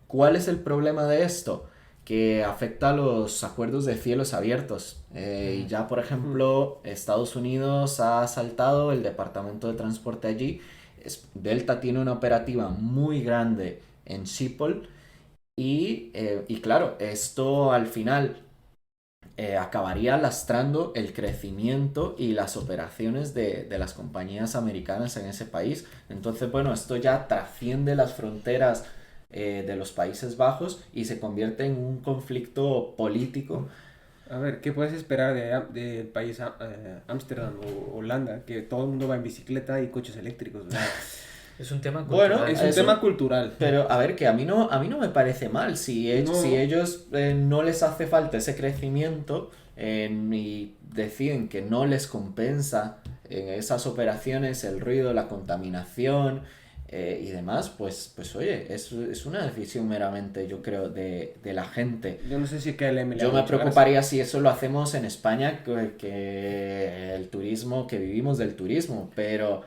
¿Cuál es el problema de esto? Que afecta a los acuerdos de cielos abiertos. Y ya, por ejemplo, Estados Unidos ha asaltado el departamento de transporte allí. Delta tiene una operativa muy grande en Schiphol y claro, esto al final acabaría lastrando el crecimiento y las operaciones de las compañías americanas en ese país. Entonces, bueno, esto ya trasciende las fronteras de los Países Bajos y se convierte en un conflicto político. A ver, ¿qué puedes esperar del país Ámsterdam o Holanda? Que todo el mundo va en bicicleta y coches eléctricos. O sea, Es un tema Bueno, cultural. es un tema cultural. Pero a ver, que a mí no me parece mal. Si No. ellos no les hace falta ese crecimiento y deciden que no les compensa en esas operaciones el ruido, la contaminación y demás, pues oye, es una decisión meramente, yo creo, de la gente. Yo no sé si KLM le Yo da me mucha preocuparía si eso lo hacemos en España, que el turismo, que vivimos del turismo, pero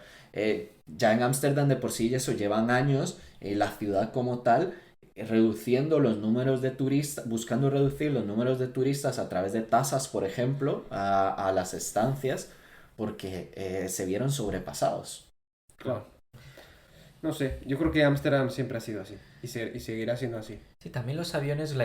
ya en Ámsterdam de por sí eso llevan años, la ciudad como tal, reduciendo los números de turistas, buscando reducir los números de turistas a través de tasas, por ejemplo, a las estancias, porque se vieron sobrepasados. Claro. No sé, yo creo que Ámsterdam siempre ha sido así y seguirá siendo así. Sí, también los aviones, la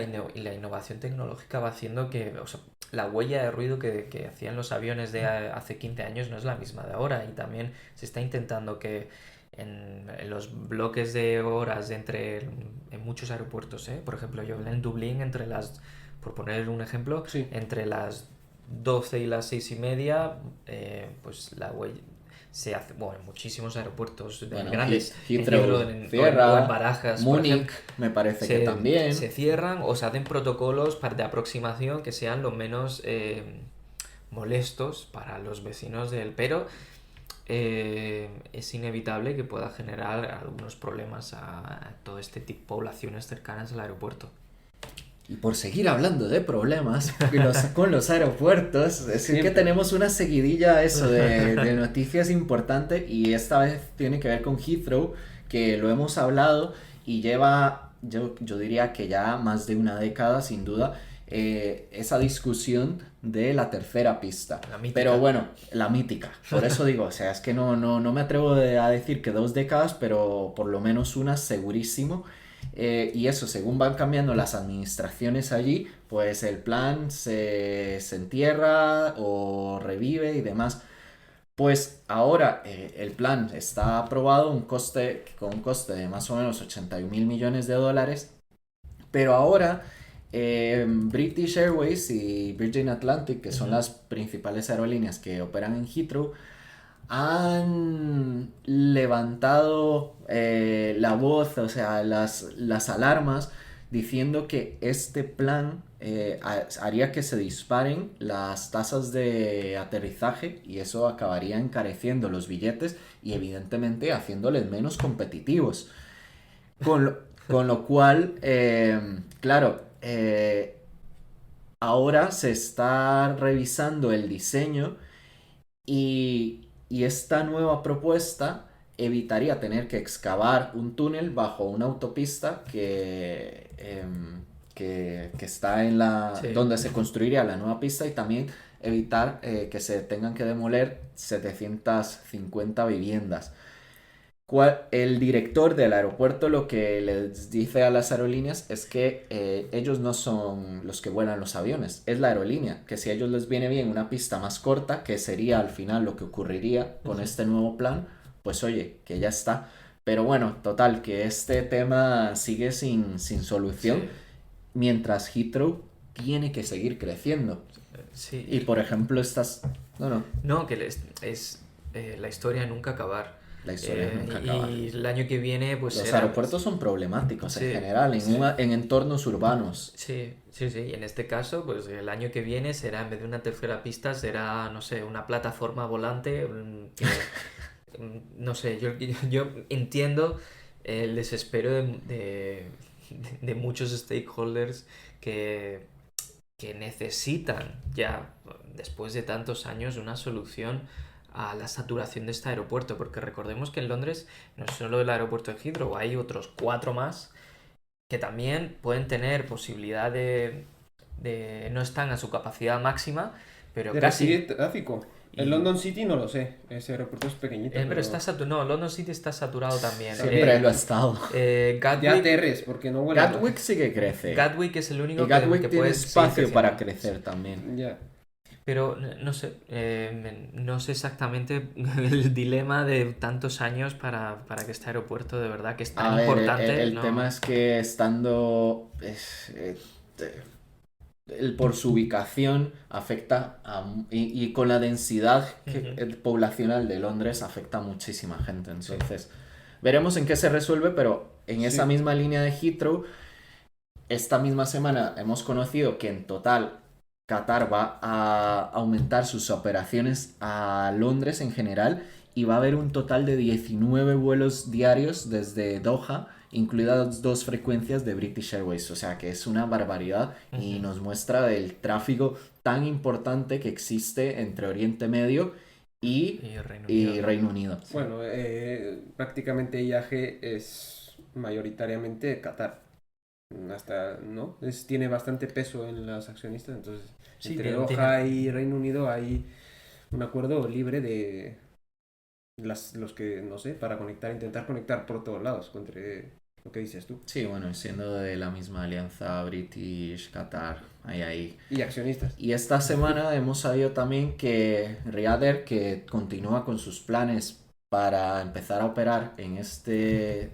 innovación tecnológica va haciendo que, o sea, la huella de ruido que hacían los aviones de hace 15 años no es la misma de ahora, y también se está intentando que en los bloques de horas en muchos aeropuertos, por ejemplo, yo en Dublín, por poner un ejemplo, Sí. entre las 12 y las 6:30, pues la huella se hace, bueno, en muchísimos aeropuertos Bueno, grandes, Heathrow en cierra, o en Barajas, por Múnich ejemplo, me parece que también. se cierran o se hacen protocolos de aproximación que sean lo menos molestos para los vecinos pero es inevitable que pueda generar algunos problemas a todo este tipo de poblaciones cercanas al aeropuerto. Y por seguir hablando de problemas con los aeropuertos, es Siempre. que tenemos una seguidilla eso de noticias importantes, y esta vez tiene que ver con Heathrow, que lo hemos hablado y lleva, yo diría que ya más de una década sin duda, esa discusión de la tercera pista. La mítica. Pero bueno, la mítica, por eso digo, o sea, es que no me atrevo a decir que 2 décadas, pero por lo menos una segurísimo. Y eso, según van cambiando las administraciones allí, pues el plan se entierra o revive y demás. Pues ahora el plan está aprobado con un coste de más o menos 81.000 millones de dólares, pero ahora British Airways y Virgin Atlantic, que son las principales aerolíneas que operan en Heathrow, han levantado la voz, o sea, las alarmas, diciendo que este plan haría que se disparen las tasas de aterrizaje y eso acabaría encareciendo los billetes y evidentemente haciéndoles menos competitivos. Con lo cual, claro, ahora se está revisando el diseño y esta nueva propuesta evitaría tener que excavar un túnel bajo una autopista que está en donde se construiría la nueva pista y también evitar que se tengan que demoler 750 viviendas. El director del aeropuerto lo que les dice a las aerolíneas es que ellos no son los que vuelan los aviones, es la aerolínea, que si a ellos les viene bien una pista más corta, que sería al final lo que ocurriría con este nuevo plan, pues oye, que ya está. Pero bueno, total, que este tema sigue sin solución, mientras Heathrow tiene que seguir creciendo. Sí. Y por ejemplo No, que la historia nunca acabar. La historia nunca acaba. Y el año que viene, pues los aeropuertos son problemáticos en general, en entornos urbanos. Sí. Y en este caso, pues el año que viene será, en vez de una tercera pista, será, no sé, una plataforma volante que, no sé, yo entiendo el desespero de muchos stakeholders que necesitan ya, después de tantos años, una solución a la saturación de este aeropuerto, porque recordemos que en Londres no es solo el aeropuerto de Heathrow, hay otros 4 más que también pueden tener posibilidad de no están a su capacidad máxima, pero de casi recibir tráfico. El London City no lo sé, ese aeropuerto es pequeñito. pero está saturado. No, London City está saturado también. Siempre lo ha estado. Gatwick, ya aterres, porque no vuela. Gatwick sí que crece. Gatwick es el único y Gatwick que tiene puede espacio para crecer también. Ya. Pero no sé, no sé exactamente el dilema de tantos años para que este aeropuerto de verdad que es tan importante. El tema es que estando por su ubicación afecta y con la densidad poblacional de Londres afecta a muchísima gente. Entonces, veremos en qué se resuelve, pero en esa misma línea de Heathrow, esta misma semana hemos conocido que en total Qatar va a aumentar sus operaciones a Londres en general y va a haber un total de 19 vuelos diarios desde Doha, incluidas 2 frecuencias de British Airways, o sea que es una barbaridad y nos muestra del tráfico tan importante que existe entre Oriente Medio y Reino Unido. Bueno, prácticamente IAG es mayoritariamente Qatar. Hasta, ¿no? Tiene bastante peso en las accionistas, entonces entre Doha y Reino Unido hay un acuerdo libre de los que, no sé, para intentar conectar por todos lados, entre lo que dices tú. Sí, bueno, siendo de la misma alianza British, Qatar, ahí. Y accionistas. Y esta semana hemos sabido también que Riyadh Air, que continúa con sus planes para empezar a operar en este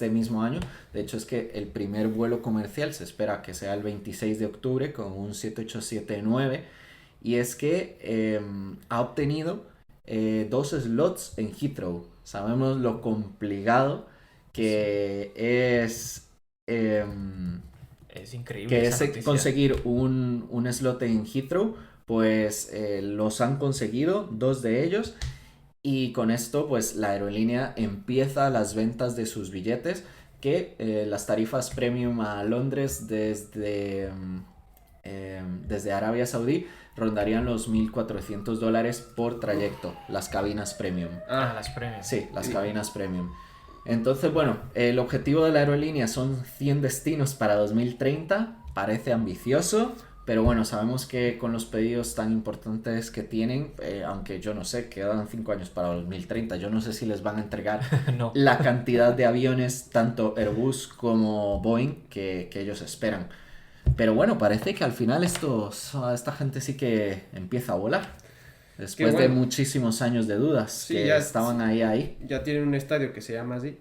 mismo año. De hecho, es que el primer vuelo comercial se espera que sea el 26 de octubre con un 787-9. Y es que ha obtenido 2 slots en Heathrow. Sabemos lo complicado que es... es increíble. Que es conseguir un slot en Heathrow. Pues los han conseguido, 2 de ellos. Y con esto, pues la aerolínea empieza las ventas de sus billetes, que las tarifas premium a Londres desde Arabia Saudí rondarían los $1.400 por trayecto, las cabinas premium. Las premium. Sí, las cabinas premium. Entonces, bueno, el objetivo de la aerolínea son 100 destinos para 2030, parece ambicioso, Pero bueno, sabemos que con los pedidos tan importantes que tienen, aunque yo no sé, quedan 5 años para 2030, yo no sé si les van a entregar No. la cantidad de aviones, tanto Airbus como Boeing, que ellos esperan. Pero bueno, parece que al final esta gente sí que empieza a volar. Después Qué bueno. de muchísimos años de dudas Sí, que ya, estaban ahí. ya tienen un estadio que se llama así,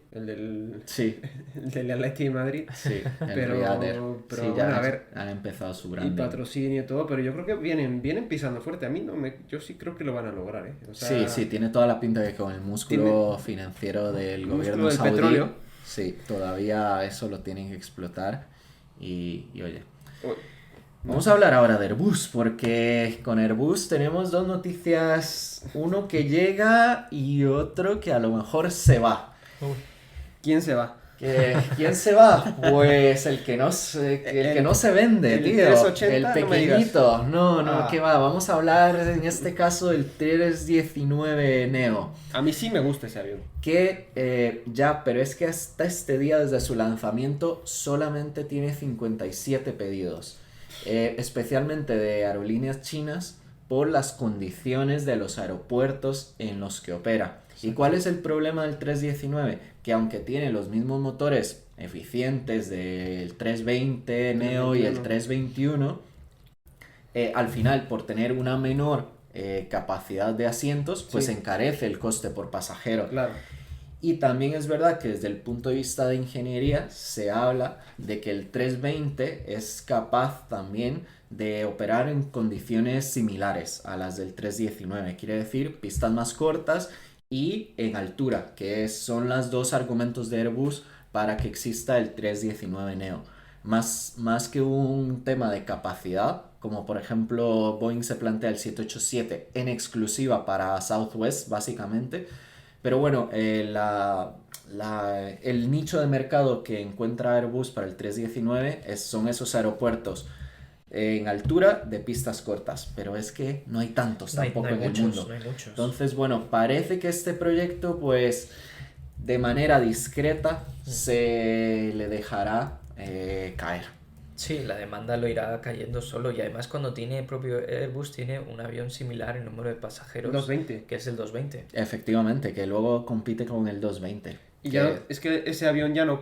Sí, el del Atleti de Madrid. sí, el Pero, Riyadh Air. pero Sí, bueno, ya a ver, han empezado su y branding. patrocinio y todo, pero yo creo que vienen pisando fuerte. A mí no me, yo sí creo que lo van a lograr, ¿eh? O sea, Sí, sí, tiene toda la pinta de que con el músculo financiero del gobierno músculo del saudí, petróleo. sí, todavía eso lo tienen que explotar. Y oye, o- vamos a hablar ahora de Airbus, porque con Airbus tenemos dos noticias, uno que llega y otro que a lo mejor se va. ¿Quién se va? ¿Quién se va? Pues el que no se vende, el tío. 380, El no me digas. pequeñito. No, Ah. ¿qué va? Vamos a hablar en este caso del 319 Neo. A mí sí me gusta ese avión. Pero es que hasta este día, desde su lanzamiento, solamente tiene 57 pedidos. Especialmente de aerolíneas chinas por las condiciones de los aeropuertos en los que opera. ¿Y cuál es el problema del 319? Que aunque tiene los mismos motores eficientes del 320 Neo y el 321, al final, por tener una menor capacidad de asientos, pues Sí. encarece el coste por pasajero. Claro. Y también es verdad que desde el punto de vista de ingeniería se habla de que el 320 es capaz también de operar en condiciones similares a las del 319. Quiere decir pistas más cortas y en altura, que son los dos argumentos de Airbus para que exista el 319 Neo. Más que un tema de capacidad, como por ejemplo Boeing se plantea el 787 en exclusiva para Southwest, básicamente. Pero bueno, el nicho de mercado que encuentra Airbus para el 319 son esos aeropuertos en altura de pistas cortas, pero es que no hay tantos tampoco en el mundo. No hay muchos. Entonces, bueno, parece que este proyecto, pues, de manera discreta se le dejará caer. Sí, la demanda lo irá cayendo solo y además cuando tiene propio Airbus tiene un avión similar en número de pasajeros 220. que es el 220. Efectivamente, que luego compite con el 220. Y ya es que ese avión ya no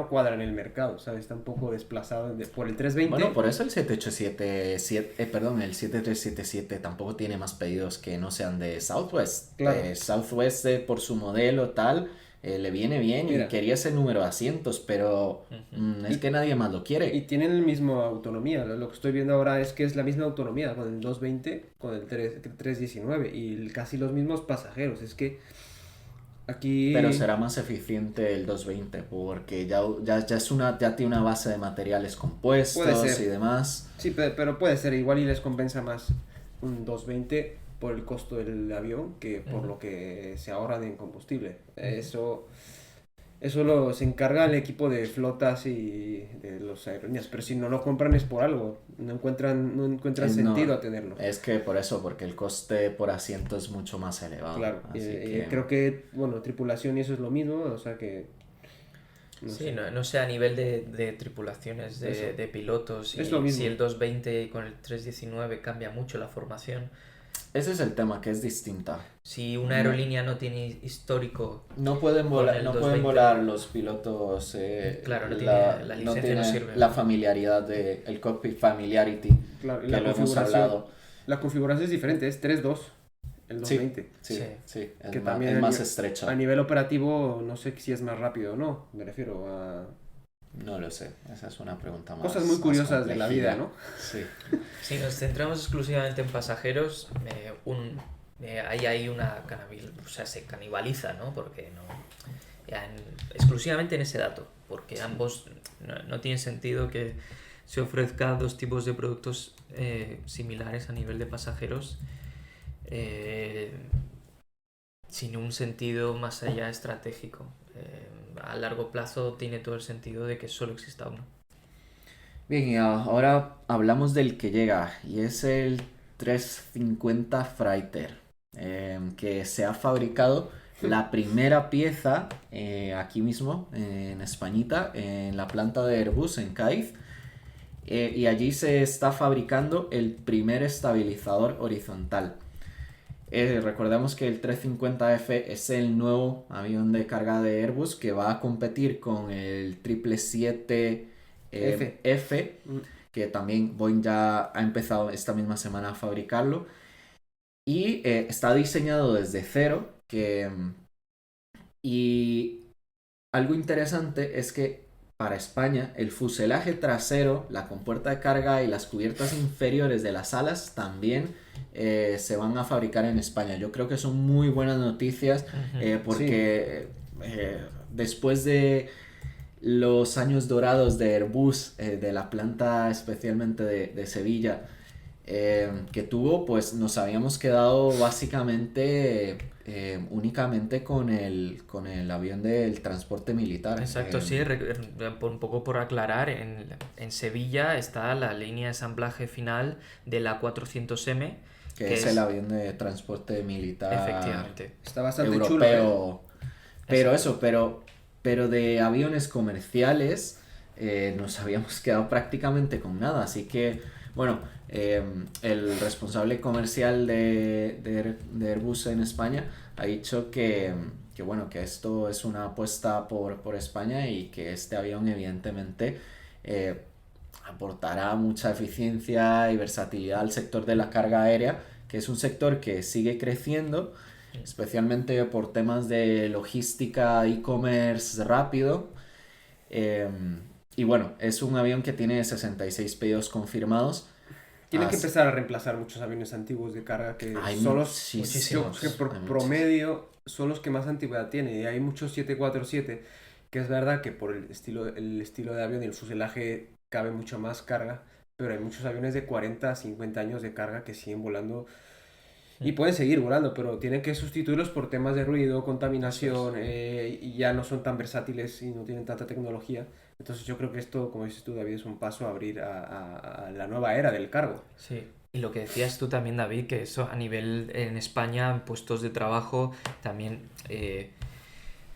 cuadra en el mercado, ¿sabes? Está un poco desplazado por el 320. Bueno, por eso el 7377 tampoco tiene más pedidos que no sean de Southwest. Claro. Southwest, por su modelo tal, le viene bien. Mira. Y quería ese número de asientos, pero es que nadie más lo quiere. Y tienen la misma autonomía. Lo que estoy viendo ahora es que es la misma autonomía con el 220, con el 319 y casi los mismos pasajeros. Es que aquí... Pero será más eficiente el 220 porque ya tiene una base de materiales compuestos Puede ser. y demás. Sí, pero puede ser. Igual y les compensa más un 220 por el costo del avión que por lo que se ahorran en combustible. Eso se encarga el equipo de flotas y de los aerolíneas. Pero si no lo compran es por algo. No encuentran sentido No, a tenerlo. Es que por eso, porque el coste por asiento es mucho más elevado. Claro, Así que... creo que, bueno, tripulación y eso es lo mismo, o sea que... Sí, no sé a nivel de tripulaciones, Eso. de pilotos, Es lo mismo. si el 220 con el 319 cambia mucho la formación. Ese es el tema, que es distinta. Si una aerolínea no tiene histórico, No pueden Con volar, el no pueden 220. volar los pilotos. Claro, no la tiene- la licencia no sirve. la familiaridad de el cockpit familiarity, Claro, y que la lo hemos configuración, hablado. la configuración es diferente, es 3.2, el 220. Sí, Sí. es Que más, también es a más nivel- estrecho. A nivel operativo, no sé si es más rápido o no, me refiero a No lo sé, esa es una pregunta más. cosas muy más curiosas de la vida, complejilla. ¿no? Sí. si nos centramos exclusivamente en pasajeros, ahí hay o sea, se canibaliza, ¿no? Porque exclusivamente en ese dato, porque ambos no tiene sentido que se ofrezca dos tipos de productos similares a nivel de pasajeros sin un sentido más allá estratégico. A largo plazo tiene todo el sentido de que solo exista uno. Bien, y ahora hablamos del que llega, y es el 350 Freighter, que se ha fabricado la primera pieza aquí mismo, en Españita, en la planta de Airbus, en Cádiz. y allí se está fabricando el primer estabilizador horizontal. Recordemos que el 350F es el nuevo avión de carga de Airbus que va a competir con el 777F, que también Boeing ya ha empezado esta misma semana a fabricarlo. Y está diseñado desde cero. Y algo interesante es que para España el fuselaje trasero, la compuerta de carga y las cubiertas inferiores de las alas también se van a fabricar en España. Yo creo que son muy buenas noticias porque después de los años dorados de Airbus, de la planta especialmente de Sevilla, que tuvo, pues nos habíamos quedado básicamente únicamente con el avión del transporte militar. Exacto, sí, un poco por aclarar, en Sevilla está la línea de ensamblaje final del A400M, que es el avión de transporte militar. Efectivamente. Está bastante europeo. Chulo. Pero de aviones comerciales nos habíamos quedado prácticamente con nada. Así que, bueno, el responsable comercial de Airbus en España ha dicho que esto es una apuesta por España y que este avión evidentemente aportará mucha eficiencia y versatilidad al sector de la carga aérea, que es un sector que sigue creciendo, especialmente por temas de logística, e-commerce rápido. Y bueno, es un avión que tiene 66 pedidos confirmados. Tienen que empezar a reemplazar muchos aviones antiguos de carga que por promedio son los que más antigüedad tienen. Y hay muchos 747 que es verdad que por el estilo de avión y el fuselaje cabe mucho más carga, pero hay muchos aviones de 40 a 50 años de carga que siguen volando y pueden seguir volando, pero tienen que sustituirlos por temas de ruido, contaminación, y ya no son tan versátiles y no tienen tanta tecnología. Entonces yo creo que esto, como dices tú, David, es un paso a abrir a la nueva era del cargo. Sí, y lo que decías tú también, David, que eso a nivel en España, en puestos de trabajo, también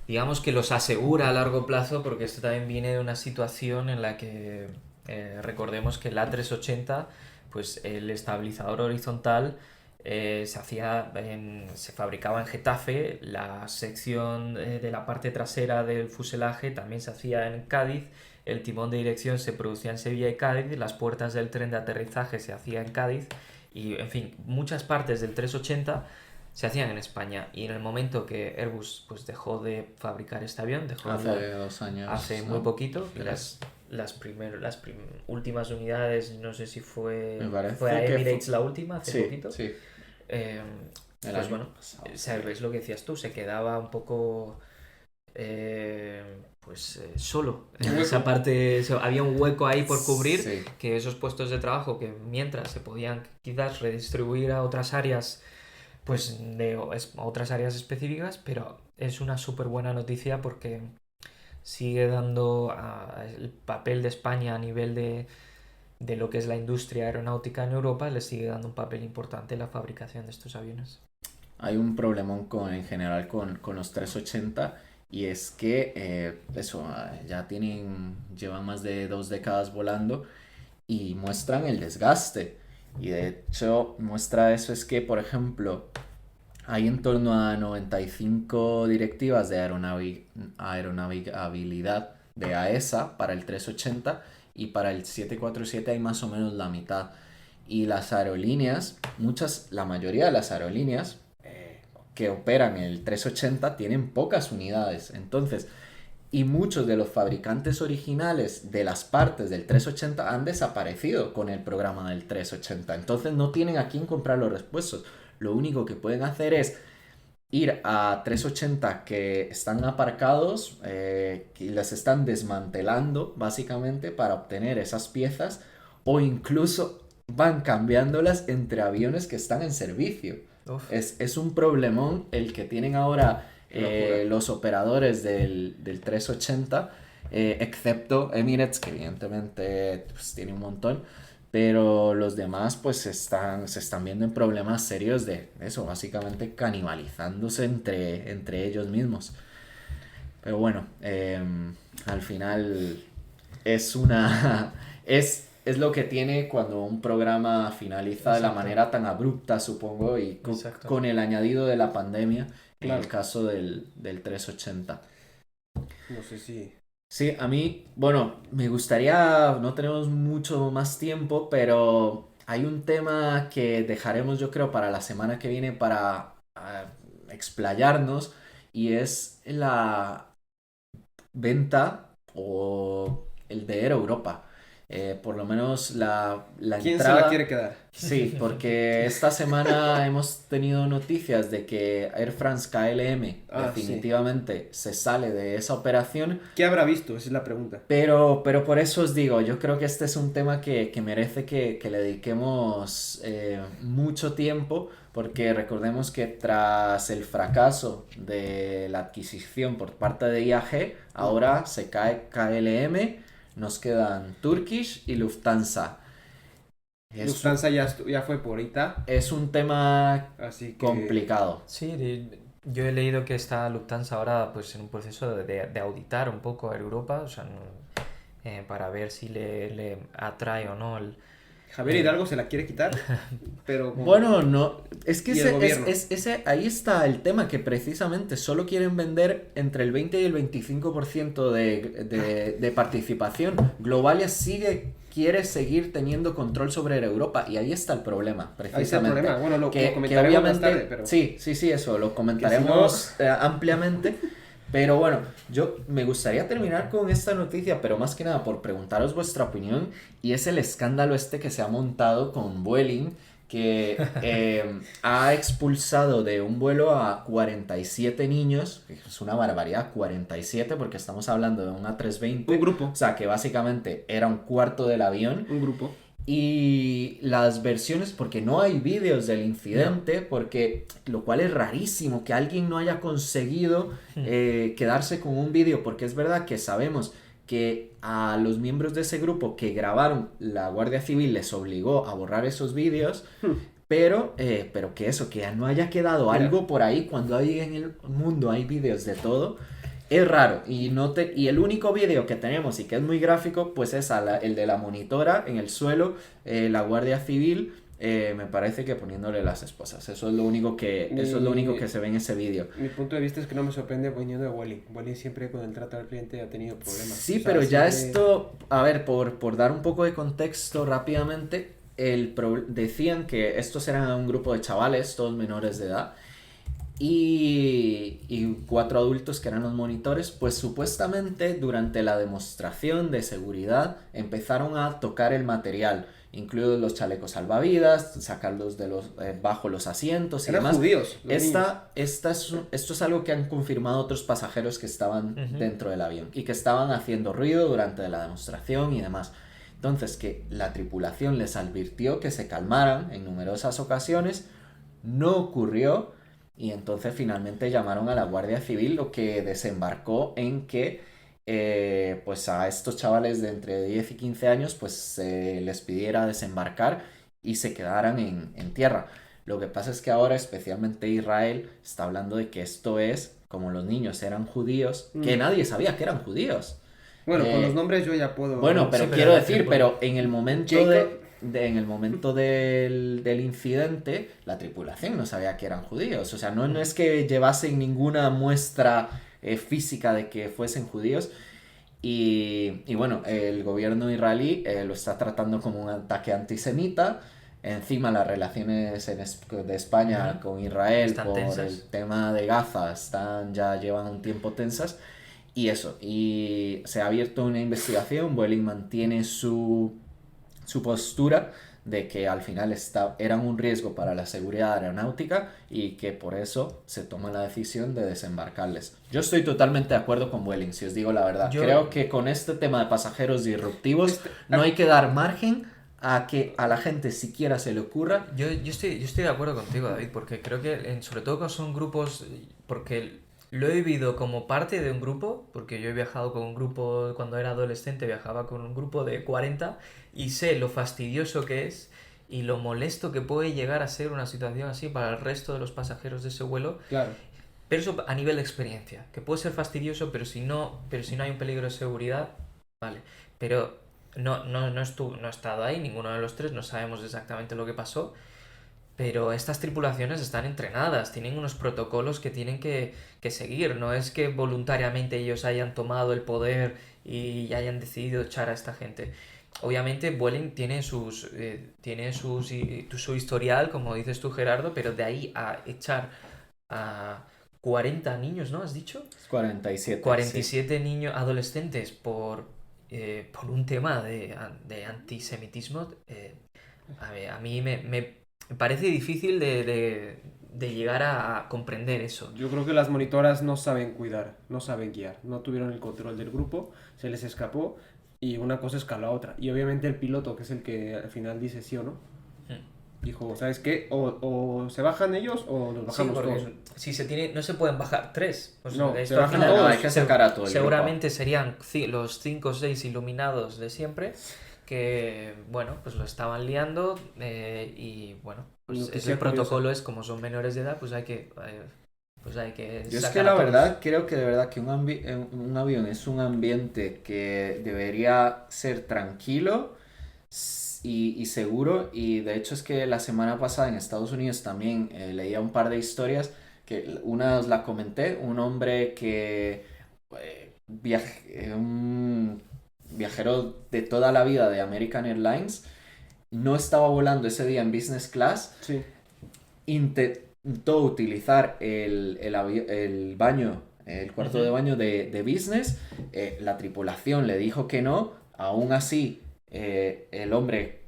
digamos que los asegura a largo plazo, porque esto también viene de una situación en la que recordemos que el A380, pues el estabilizador horizontal se fabricaba en Getafe, la sección de la parte trasera del fuselaje también se hacía en Cádiz, el timón de dirección se producía en Sevilla y Cádiz, las puertas del tren de aterrizaje se hacía en Cádiz y, en fin, muchas partes del 380 se hacían en España. Y en el momento que Airbus pues dejó de fabricar este avión, hace 2 años, hace muy poquito, las últimas unidades, no sé si fue a Emirates la última, hace poquito. Sí. Pues bueno, es lo que decías tú, se quedaba un poco solo en esa parte, había un hueco ahí por cubrir, que esos puestos de trabajo que mientras se podían quizás redistribuir a otras áreas, pues otras áreas específicas, pero es una súper buena noticia porque sigue dando el papel de España a nivel de lo que es la industria aeronáutica en Europa, le sigue dando un papel importante en la fabricación de estos aviones. Hay un problemón en general con los 380 y es que ya llevan más de 2 décadas volando y muestran el desgaste. Y de hecho muestra eso es que, por ejemplo, hay en torno a 95 directivas de aeronavegabilidad de AESA para el 380 y para el 747 hay más o menos la mitad. Y las aerolíneas, la mayoría de las aerolíneas que operan el 380 tienen pocas unidades. Entonces, y muchos de los fabricantes originales de las partes del 380 han desaparecido con el programa del 380. Entonces no tienen a quién comprar los repuestos. Lo único que pueden hacer es ir a 380 que están aparcados, y les están desmantelando básicamente para obtener esas piezas, o incluso van cambiándolas entre aviones que están en servicio. Es un problemón el que tienen ahora los operadores del 380, excepto Emirates, que evidentemente pues, tiene un montón. Pero los demás pues se están viendo en problemas serios de eso, básicamente canibalizándose entre ellos mismos. Pero bueno, al final es es lo que tiene cuando un programa finaliza de la Exacto. manera tan abrupta, supongo, y Exacto. con el añadido de la pandemia, en Claro. el caso del 380. No sé si... Sí, a mí, bueno, me gustaría, no tenemos mucho más tiempo, pero hay un tema que dejaremos yo creo para la semana que viene para explayarnos y es la venta o el de Air Europa. Por lo menos la ¿Quién se la entrada. quiere quedar? Sí, porque esta semana hemos tenido noticias de que Air France KLM Ah, sí. definitivamente se sale de esa operación, ¿Qué habrá visto? Esa es la pregunta. pero por eso os digo, yo creo que este es un tema que merece que le dediquemos mucho tiempo, porque recordemos que tras el fracaso de la adquisición por parte de IAG, ahora se cae KLM, nos quedan Turkish y Lufthansa. Lufthansa ya fue por ITA, Es un tema así que... complicado. Sí, yo he leído que está Lufthansa ahora pues en un proceso de auditar un poco a Europa, o sea, para ver si le atrae o no Javier Hidalgo se la quiere quitar, pero... Bueno, no, es que Y el gobierno. ahí está el tema, que precisamente solo quieren vender entre el 20 y el 25% de participación. Globalia quiere seguir teniendo control sobre Europa y ahí está el problema, precisamente. Ahí está el problema. Bueno, lo que comentaremos más obviamente, tarde, pero... sí, eso lo comentaremos ampliamente. Pero bueno, yo me gustaría terminar con esta noticia, pero más que nada por preguntaros vuestra opinión, y es el escándalo este que se ha montado con Vueling, que ha expulsado de un vuelo a 47 niños, que es una barbaridad, 47, porque estamos hablando de un A320. Un grupo. O sea, que básicamente era un cuarto del avión. Un grupo. Y las versiones, porque no hay vídeos del incidente, porque lo cual es rarísimo que alguien no haya conseguido quedarse con un vídeo, porque es verdad que sabemos que a los miembros de ese grupo que grabaron, la Guardia Civil les obligó a borrar esos vídeos, pero que eso, que no haya quedado algo por ahí cuando hay en el mundo hay vídeos de todo. Es raro, y el único vídeo que tenemos y que es muy gráfico, pues es el de la monitora en el suelo, la Guardia Civil, me parece que poniéndole las esposas. Eso es lo único que se ve en ese vídeo. Mi punto de vista es que no me sorprende viniendo de Vueling. Vueling siempre con el trato al cliente ha tenido problemas. Sí, O sea, pero ya siempre... esto, a ver, por dar un poco de contexto rápidamente, decían que estos eran un grupo de chavales, todos menores de edad, y 4 adultos que eran los monitores, pues supuestamente durante la demostración de seguridad empezaron a tocar el material, incluidos los chalecos salvavidas, sacarlos bajo los asientos y Eran demás. judíos. Esto es algo que han confirmado otros pasajeros que estaban dentro del avión y que estaban haciendo ruido durante la demostración y demás. Entonces, que la tripulación les advirtió que se calmaran en numerosas ocasiones, no ocurrió. Y entonces finalmente llamaron a la Guardia Civil, lo que desembarcó en que pues a estos chavales de entre 10 y 15 años pues se les pidiera desembarcar y se quedaran en tierra. Lo que pasa es que ahora especialmente Israel está hablando de que esto es como los niños eran judíos, que nadie sabía que eran judíos. Bueno, con los nombres yo ya puedo... Bueno, pero Sí, pero quiero el decir, tiempo- pero en el momento Jacob. en el momento del incidente, la tripulación no sabía que eran judíos. O sea, no es que llevasen ninguna muestra física de que fuesen judíos. Y bueno, el gobierno israelí lo está tratando como un ataque antisemita. Encima las relaciones de España con Israel Están por tensas. el tema de Gaza ya llevan un tiempo tensas. Y eso, y se ha abierto una investigación. Vueling mantiene su postura de que al final eran un riesgo para la seguridad aeronáutica y que por eso se toma la decisión de desembarcarles. Yo estoy totalmente de acuerdo con Vueling, si os digo la verdad. Creo que con este tema de pasajeros disruptivos no hay que dar margen a que a la gente siquiera se le ocurra. Yo estoy de acuerdo contigo, David, porque creo que sobre todo cuando son grupos, porque lo he vivido como parte de un grupo, porque yo he viajado con un grupo, cuando era adolescente viajaba con un grupo de 40 y sé lo fastidioso que es y lo molesto que puede llegar a ser una situación así para el resto de los pasajeros de ese vuelo. Claro. Pero eso a nivel de experiencia, que puede ser fastidioso, pero si no hay un peligro de seguridad, vale. Pero no he estado ahí, ninguno de los tres, no sabemos exactamente lo que pasó, pero estas tripulaciones están entrenadas, tienen unos protocolos que tienen que seguir, no es que voluntariamente ellos hayan tomado el poder y hayan decidido echar a esta gente. Obviamente Vueling su historial, como dices tú, Gerardo, pero de ahí a echar a 40 niños, ¿no? ¿Has dicho? 47. 47 niños adolescentes por un tema de antisemitismo. A mí me parece difícil de llegar a comprender eso. Yo creo que las monitoras no saben cuidar, no saben guiar, no tuvieron el control del grupo, se les escapó y una cosa escaló a otra. Y obviamente el piloto, que es el que al final dice sí o no, dijo, ¿sabes qué? O se bajan ellos o nos bajamos todos. Si no se pueden bajar tres. Pues No, esto se al bajan final todos. Hay que sacar a todo el seguramente serían los 5 o 6 iluminados de siempre que, bueno, pues lo estaban liando y, bueno, pues ese protocolo es como son menores de edad, pues hay que Yo es sacar que a la todos. verdad creo que de verdad que un avión es un ambiente que debería ser tranquilo y seguro, y de hecho es que la semana pasada en Estados Unidos también leía un par de historias que una os la comenté, un hombre que un viajero de toda la vida de American Airlines no estaba volando ese día en business class, Sí. intentó utilizar el baño, el cuarto de baño de business, la tripulación le dijo que no, aún así el hombre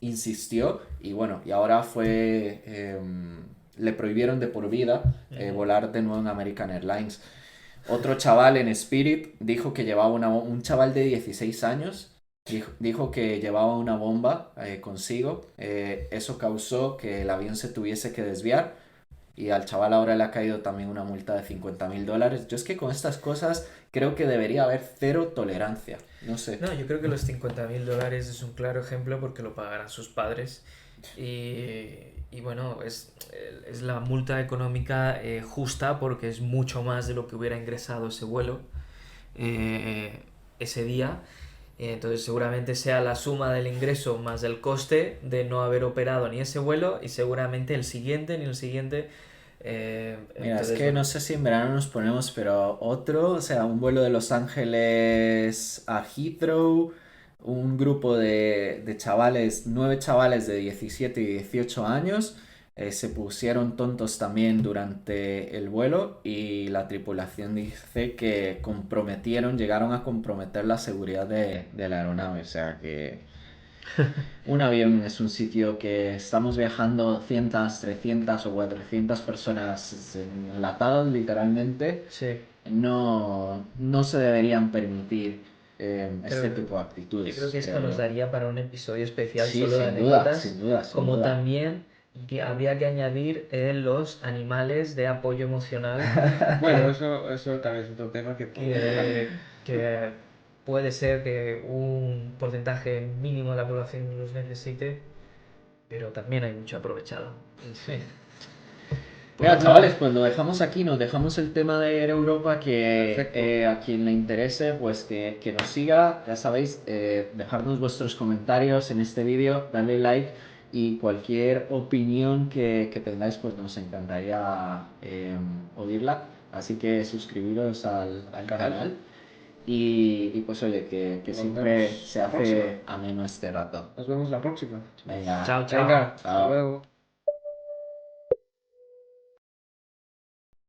insistió y bueno, y ahora le prohibieron de por vida volar de nuevo en American Airlines. Otro chaval en Spirit dijo que llevaba un chaval de 16 años. Dijo que llevaba una bomba consigo. Eso causó que el avión se tuviese que desviar. Y al chaval ahora le ha caído también una multa de $50,000. Yo es que con estas cosas creo que debería haber cero tolerancia. No sé. No, yo creo que los $50,000 es un claro ejemplo porque lo pagarán sus padres. Y bueno, es la multa económica justa porque es mucho más de lo que hubiera ingresado ese vuelo ese día. Entonces seguramente sea la suma del ingreso más el coste de no haber operado ni ese vuelo y seguramente el siguiente ni el siguiente. Mira, Entonces, es que bueno, no sé si en verano nos ponemos, pero o sea, un vuelo de Los Ángeles a Heathrow, un grupo de chavales, 9 chavales de 17 y 18 años, se pusieron tontos también durante el vuelo y la tripulación dice que llegaron a comprometer la seguridad de la aeronave, o sea que un avión es un sitio que estamos viajando 200, 300 o 400 personas enlatadas literalmente. sí. No se deberían permitir este Creo- tipo de actitudes. Yo creo que esto creo nos yo. daría para un episodio especial Sí, solo de sin duda, anécdotas, sin duda, sin como duda. también que habría que añadir los animales de apoyo emocional Bueno, eso también es otro tema que... que puede ser que un porcentaje mínimo de la población los necesite, pero también hay mucho aprovechado. Sí. Pues Mira, bueno, chavales, pues lo dejamos aquí, nos dejamos el tema de Air Europa, que Perfecto. a quien le interese, pues que nos siga, ya sabéis, dejarnos vuestros comentarios en este vídeo, darle like y cualquier opinión que tengáis, pues nos encantaría oírla, así que suscribiros al canal y pues oye, que Nos siempre vemos se la próxima. hace ameno este rato. Nos vemos la próxima. Venga, chao, chao. Venga, hasta chao. luego.